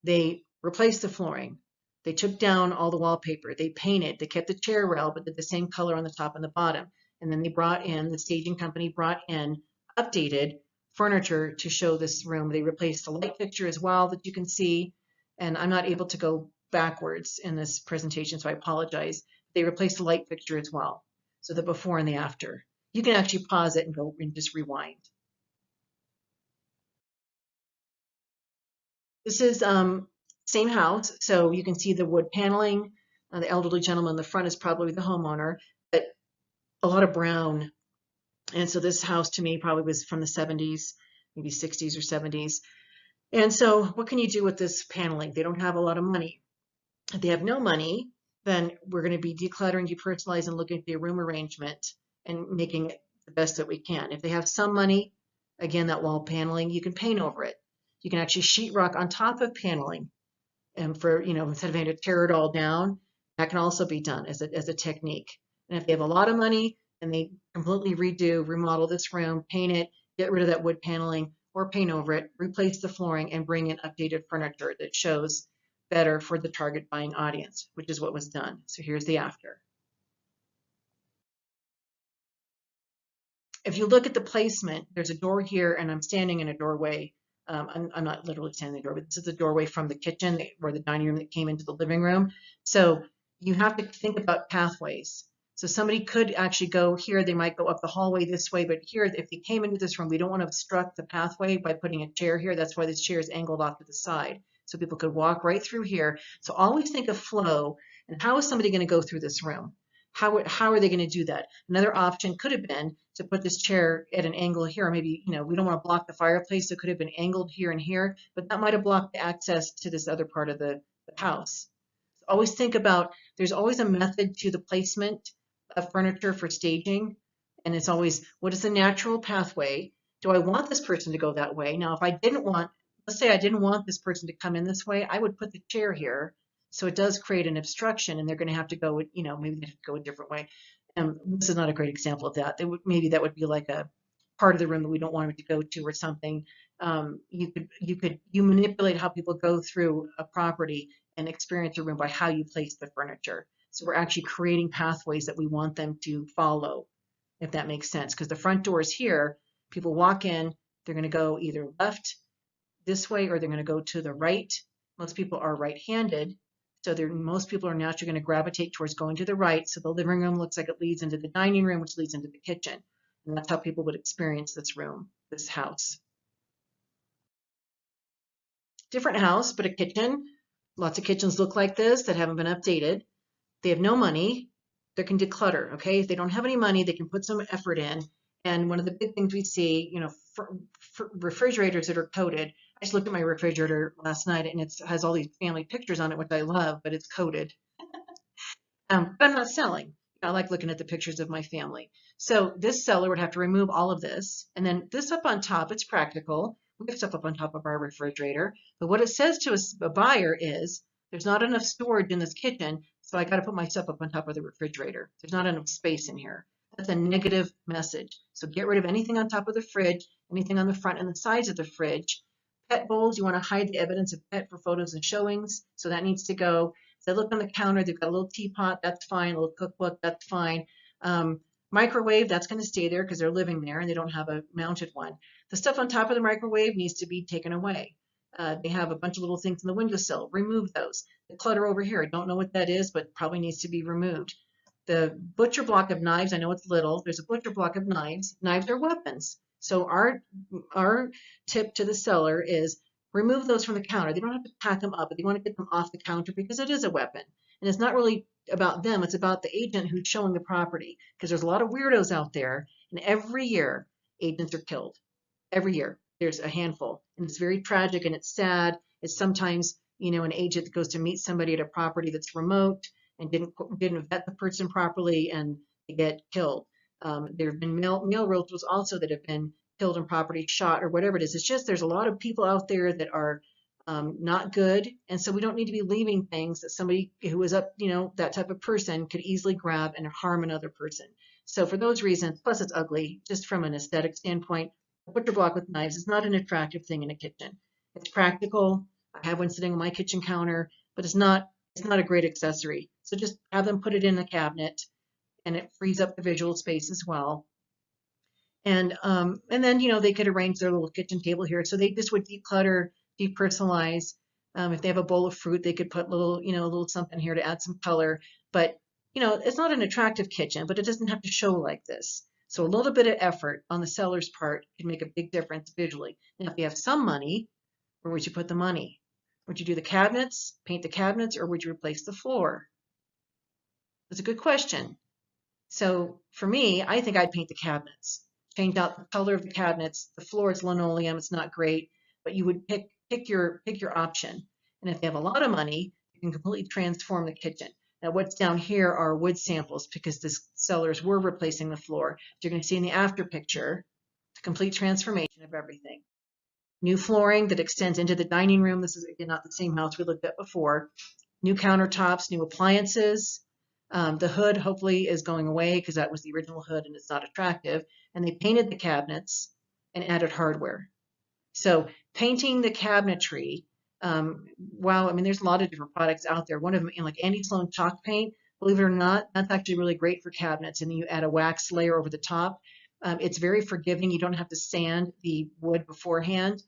They replaced the flooring. They took down all the wallpaper. They painted. They kept the chair rail, but did the same color on the top and the bottom. And then they brought in, the staging company brought in updated furniture to show this room. They replaced the light fixture as well that you can see. And I'm not able to go backwards in this presentation, so I apologize. They replaced the light fixture as well. So the before and the after. You can actually pause it and go and just rewind. This is same house, so you can see the wood paneling. The elderly gentleman in the front is probably the homeowner, but a lot of brown. And so this house to me probably was from the 70s, maybe 60s or 70s. And so what can you do with this paneling? They don't have a lot of money. If they have no money, then we're going to be decluttering, depersonalizing, looking at the room arrangement and making it the best that we can. If they have some money, again, that wall paneling, you can paint over it. You can actually sheetrock on top of paneling. And for, you know, instead of having to tear it all down, that can also be done as a technique. And if they have a lot of money and they completely redo, remodel this room, paint it, get rid of that wood paneling or paint over it, replace the flooring and bring in updated furniture that shows better for the target buying audience, which is what was done. So here's the after. If you look at the placement, there's a door here and I'm standing in a doorway. I'm not literally standing in the doorway. This is the doorway from the kitchen or the dining room that came into the living room. So you have to think about pathways. So somebody could actually go here. They might go up the hallway this way, but here, if they came into this room, we don't want to obstruct the pathway by putting a chair here. That's why this chair is angled off to the side. So people could walk right through here. So always think of flow and how is somebody going to go through this room? How are they going to do that? Another option could have been to put this chair at an angle here. Maybe, you know, we don't want to block the fireplace, so it could have been angled here and here, but that might have blocked the access to this other part of the house. So always think about, there's always a method to the placement of furniture for staging, and it's always, what is the natural pathway? Do I want this person to go that way? Now, if I didn't want, let's say I didn't want this person to come in this way, I would put the chair here. So it does create an obstruction and they're going to have to go, you know, maybe they have to go a different way. This is not a great example of that. Maybe that would be like a part of the room that we don't want them to go to or something. You manipulate how people go through a property and experience a room by how you place the furniture. So we're actually creating pathways that we want them to follow, if that makes sense. Because the front door is here, people walk in, they're going to go either left this way or they're going to go to the right. Most people are right-handed. So most people are naturally going to gravitate towards going to the right. So the living room looks like it leads into the dining room, which leads into the kitchen. And that's how people would experience this room, this house. Different house, but a kitchen. Lots of kitchens look like this that haven't been updated. They have no money. They can declutter, okay? If they don't have any money, they can put some effort in. And one of the big things we see, you know, for refrigerators that are coated, just looked at my refrigerator last night and it has all these family pictures on it, which I love, but it's coded. But I'm not selling. I like looking at the pictures of my family. So this seller would have to remove all of this. And then this up on top, it's practical. We have stuff up on top of our refrigerator. But what it says to a buyer is, there's not enough storage in this kitchen, so I got to put my stuff up on top of the refrigerator. There's not enough space in here. That's a negative message. So get rid of anything on top of the fridge, anything on the front and the sides of the fridge. Pet bowls, you want to hide the evidence of pet for photos and showings, so that needs to go. So I look on the counter, they've got a little teapot, that's fine, a little cookbook, that's fine. Microwave, that's going to stay there because they're living there and they don't have a mounted one. The stuff on top of the microwave needs to be taken away. They have a bunch of little things in the windowsill. Remove those. The clutter over here, I don't know what that is, but probably needs to be removed. The butcher block of knives, I know it's little. There's a butcher block of knives. Knives are weapons. So our tip to the seller is remove those from the counter. They don't have to pack them up, but they want to get them off the counter because it is a weapon. And it's not really about them, it's about the agent who's showing the property. Because there's a lot of weirdos out there, and every year agents are killed. Every year there's a handful. And it's very tragic and it's sad. It's sometimes, an agent that goes to meet somebody at a property that's remote and didn't vet the person properly and they get killed. There have been male realtors also that have been killed in property, shot, or whatever it is. It's just there's a lot of people out there that are not good, and so we don't need to be leaving things that somebody who is up, that type of person could easily grab and harm another person. So for those reasons, plus it's ugly, just from an aesthetic standpoint, a butcher block with knives is not an attractive thing in a kitchen. It's practical. I have one sitting on my kitchen counter, but it's not a great accessory. So just have them put it in the cabinet, and it frees up the visual space as well. And then they could arrange their little kitchen table here. So this would declutter, depersonalize. If they have a bowl of fruit, they could put a little something here to add some color. But it's not an attractive kitchen, but it doesn't have to show like this. So a little bit of effort on the seller's part can make a big difference visually. Now, if you have some money, where would you put the money? Would you do the cabinets, paint the cabinets, or would you replace the floor? That's a good question. So for me, I think I'd paint the cabinets. Change out the color of the cabinets. The floor is linoleum. It's not great, but you would pick your option. And if you have a lot of money, you can completely transform the kitchen. Now, what's down here are wood samples because the sellers were replacing the floor. You're going to see in the after picture the complete transformation of everything. New flooring that extends into the dining room. This is again not the same house we looked at before. New countertops, new appliances. The hood hopefully is going away because that was the original hood and it's not attractive. And they painted the cabinets and added hardware. So painting the cabinetry, wow, I mean, there's a lot of different products out there. One of them, like Andy Sloan chalk paint, believe it or not, that's actually really great for cabinets. And then you add a wax layer over the top. It's very forgiving. You don't have to sand the wood beforehand.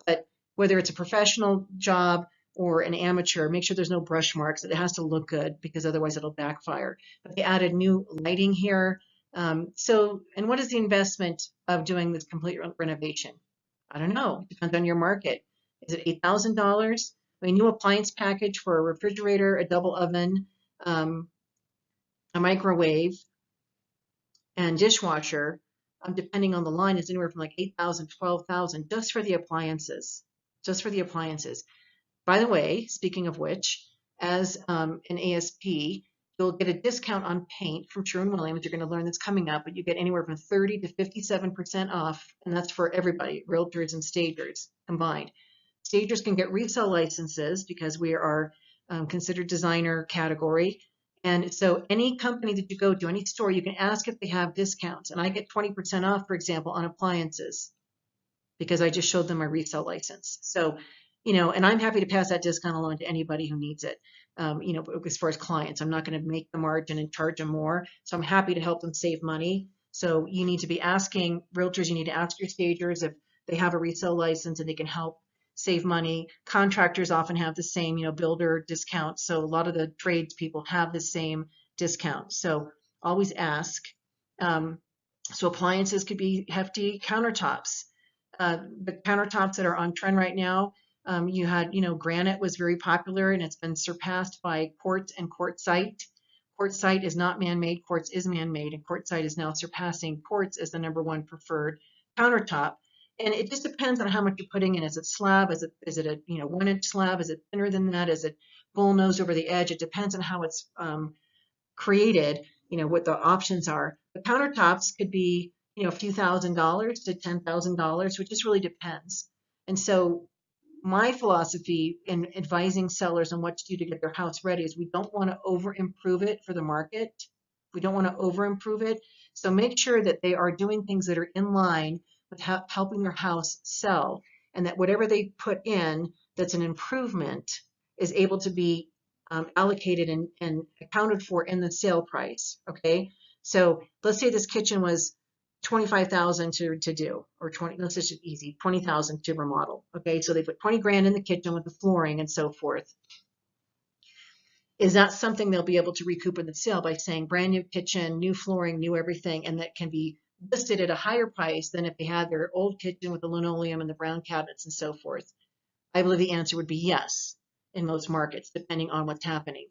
But whether it's a professional job or an amateur, make sure there's no brush marks. It has to look good because otherwise it'll backfire. But they added new lighting here. And what is the investment of doing this complete renovation? I don't know. It depends on your market. Is it $8,000? A new appliance package for a refrigerator, a double oven, a microwave, and dishwasher, depending on the line, is anywhere from like $8,000, $12,000 just for the appliances. Just for the appliances. By the way, speaking of which, as an ASP, you'll get a discount on paint from Sherwin-Williams. You're going to learn that's coming up, but you get anywhere from 30 to 57% off, and that's for everybody, realtors and stagers combined. Stagers can get resale licenses because we are considered designer category. And so any company that you go to, any store, you can ask if they have discounts. And I get 20% off, for example, on appliances because I just showed them my resale license. So, and I'm happy to pass that discount along to anybody who needs it. As far as clients, I'm not going to make the margin and charge them more. So I'm happy to help them save money. So you need to be asking realtors, you need to ask your stagers if they have a resale license and they can help save money. Contractors often have the same, builder discount. So a lot of the trades people have the same discount. So always ask. So appliances could be hefty. Countertops. The countertops that are on trend right now, you had, granite was very popular and it's been surpassed by quartz and quartzite. Quartzite is not man-made, quartz is man-made, and quartzite is now surpassing quartz as the #1 preferred countertop. And it just depends on how much you're putting in. Is it slab? Is it a 1-inch slab? Is it thinner than that? Is it bullnose over the edge? It depends on how it's created, what the options are. The countertops could be, a few $1,000s to $10,000, which just really depends. And so my philosophy in advising sellers on what to do to get their house ready is we don't want to over improve it for the market. We don't want to over improve it. So make sure that they are doing things that are in line with helping their house sell, and that whatever they put in that's an improvement is able to be allocated and accounted for in the sale price. Okay, so let's say this kitchen was 25,000 to do, or 20, let's just easy, 20,000 to remodel. Okay, so they put 20 grand in the kitchen with the flooring and so forth. Is that something they'll be able to recoup in the sale by saying brand new kitchen, new flooring, new everything, and that can be listed at a higher price than if they had their old kitchen with the linoleum and the brown cabinets and so forth? I believe the answer would be yes in most markets, depending on what's happening.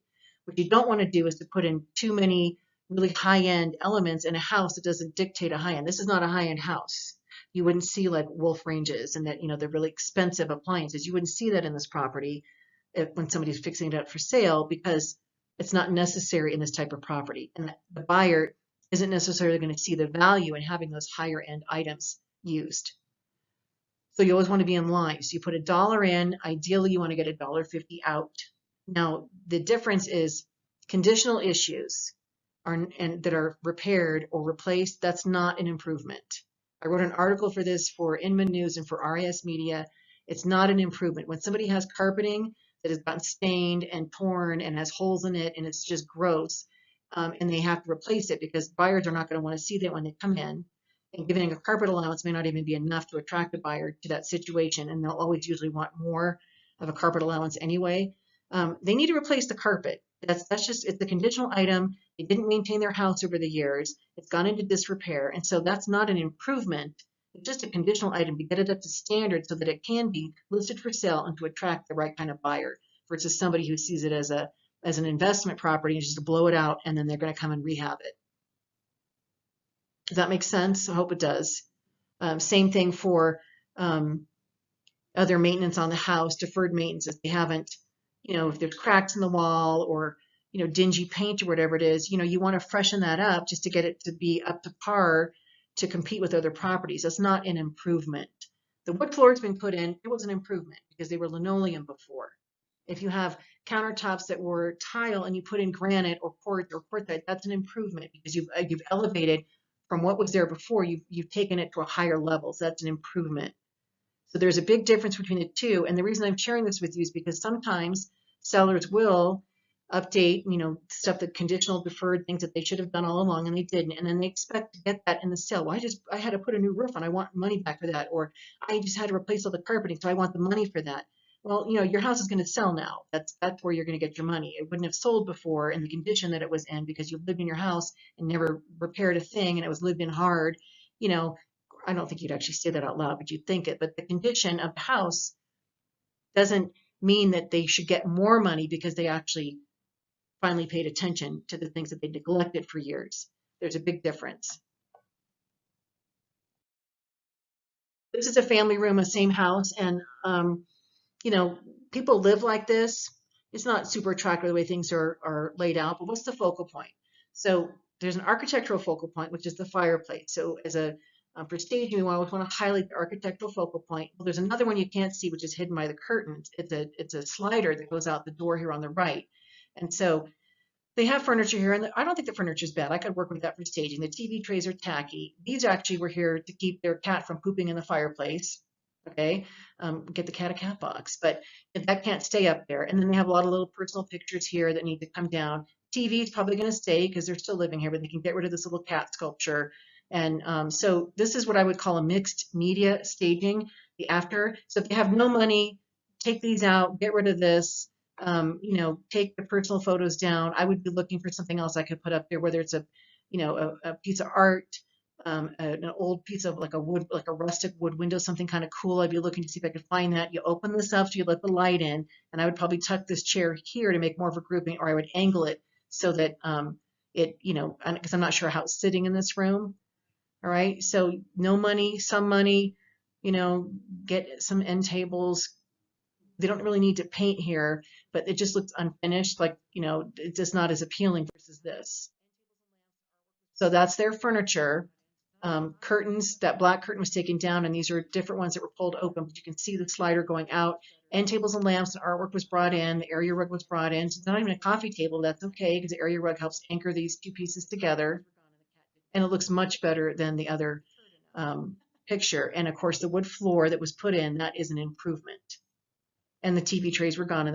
What you don't want to do is to put in too many really high-end elements in a house that doesn't dictate a high-end. This is not a high-end house. You wouldn't see like wolf ranges and that, they're really expensive appliances. You wouldn't see that in this property when somebody's fixing it up for sale, because it's not necessary in this type of property. And the buyer isn't necessarily going to see the value in having those higher end items used. So you always want to be in line. So you put $1 in, ideally you want to get $1.50 out. Now, the difference is conditional issues that are repaired or replaced, that's not an improvement. I wrote an article for this for Inman News and for RIS Media. It's not an improvement. When somebody has carpeting that has gotten stained and torn and has holes in it and it's just gross, and they have to replace it because buyers are not going to want to see that when they come in, and giving a carpet allowance may not even be enough to attract a buyer to that situation, and they'll always usually want more of a carpet allowance anyway. They need to replace the carpet. That's just, it's a conditional item. They didn't maintain their house over the years. It's gone into disrepair, and so that's not an improvement. It's just a conditional item to get it up to standard so that it can be listed for sale and to attract the right kind of buyer versus somebody who sees it as an investment property and just to blow it out and then they're going to come and rehab it. Does that make sense? I hope it does. Same thing for other maintenance on the house, deferred maintenance. If they haven't, if there's cracks in the wall or, dingy paint or whatever it is, you want to freshen that up just to get it to be up to par to compete with other properties. That's not an improvement. The wood floor has been put in, it was an improvement because they were linoleum before. If you have countertops that were tile and you put in granite or quartz or quartzite, that's an improvement because you've elevated from what was there before. You've taken it to a higher level. So that's an improvement. So there's a big difference between the two. And the reason I'm sharing this with you is because sometimes sellers will update, stuff that conditional deferred things that they should have done all along and they didn't. And then they expect to get that in the sale. Well, I had to put a new roof on. I want money back for that. Or I just had to replace all the carpeting, so I want the money for that. Well, your house is going to sell now. That's where you're going to get your money. It wouldn't have sold before in the condition that it was in because you lived in your house and never repaired a thing and it was lived in hard. I don't think you'd actually say that out loud, but you'd think it. But the condition of the house doesn't mean that they should get more money because they actually finally paid attention to the things that they neglected for years. There's a big difference. This is a family room, a same house, and people live like this. It's not super attractive the way things are laid out, but what's the focal point? So there's an architectural focal point, which is the fireplace. So as for staging, we always want to highlight the architectural focal point. Well, there's another one you can't see, which is hidden by the curtains. It's a slider that goes out the door here on the right. And so they have furniture here, and I don't think the furniture is bad. I could work with that for staging. The TV trays are tacky. These actually were here to keep their cat from pooping in the fireplace. Okay, get the cat a cat box, but that can't stay up there. And then they have a lot of little personal pictures here that need to come down. TV is probably going to stay because they're still living here, but they can get rid of this little cat sculpture. And so this is what I would call a mixed media staging, the after. So if you have no money, take these out, get rid of this, take the personal photos down. I would be looking for something else I could put up there, whether it's a piece of art, an old piece of like a rustic wood window, something kind of cool. I'd be looking to see if I could find that. You open this up, so you let the light in, and I would probably tuck this chair here to make more of a grouping, or I would angle it so that because I'm not sure how it's sitting in this room. All right, so no money, some money, you know, get some end tables. They don't really need to paint here, but it just looks unfinished, like, you know, it's just not as appealing versus this. So that's their furniture. Curtains, that black curtain was taken down, and these are different ones that were pulled open, but you can see the slider going out. End tables and lamps and artwork was brought in. The area rug was brought in. So it's not even a coffee table. That's okay, because the area rug helps anchor these two pieces together, and it looks much better than the other picture. And of course, the wood floor that was put in, that is an improvement. And the TV trays were gone, and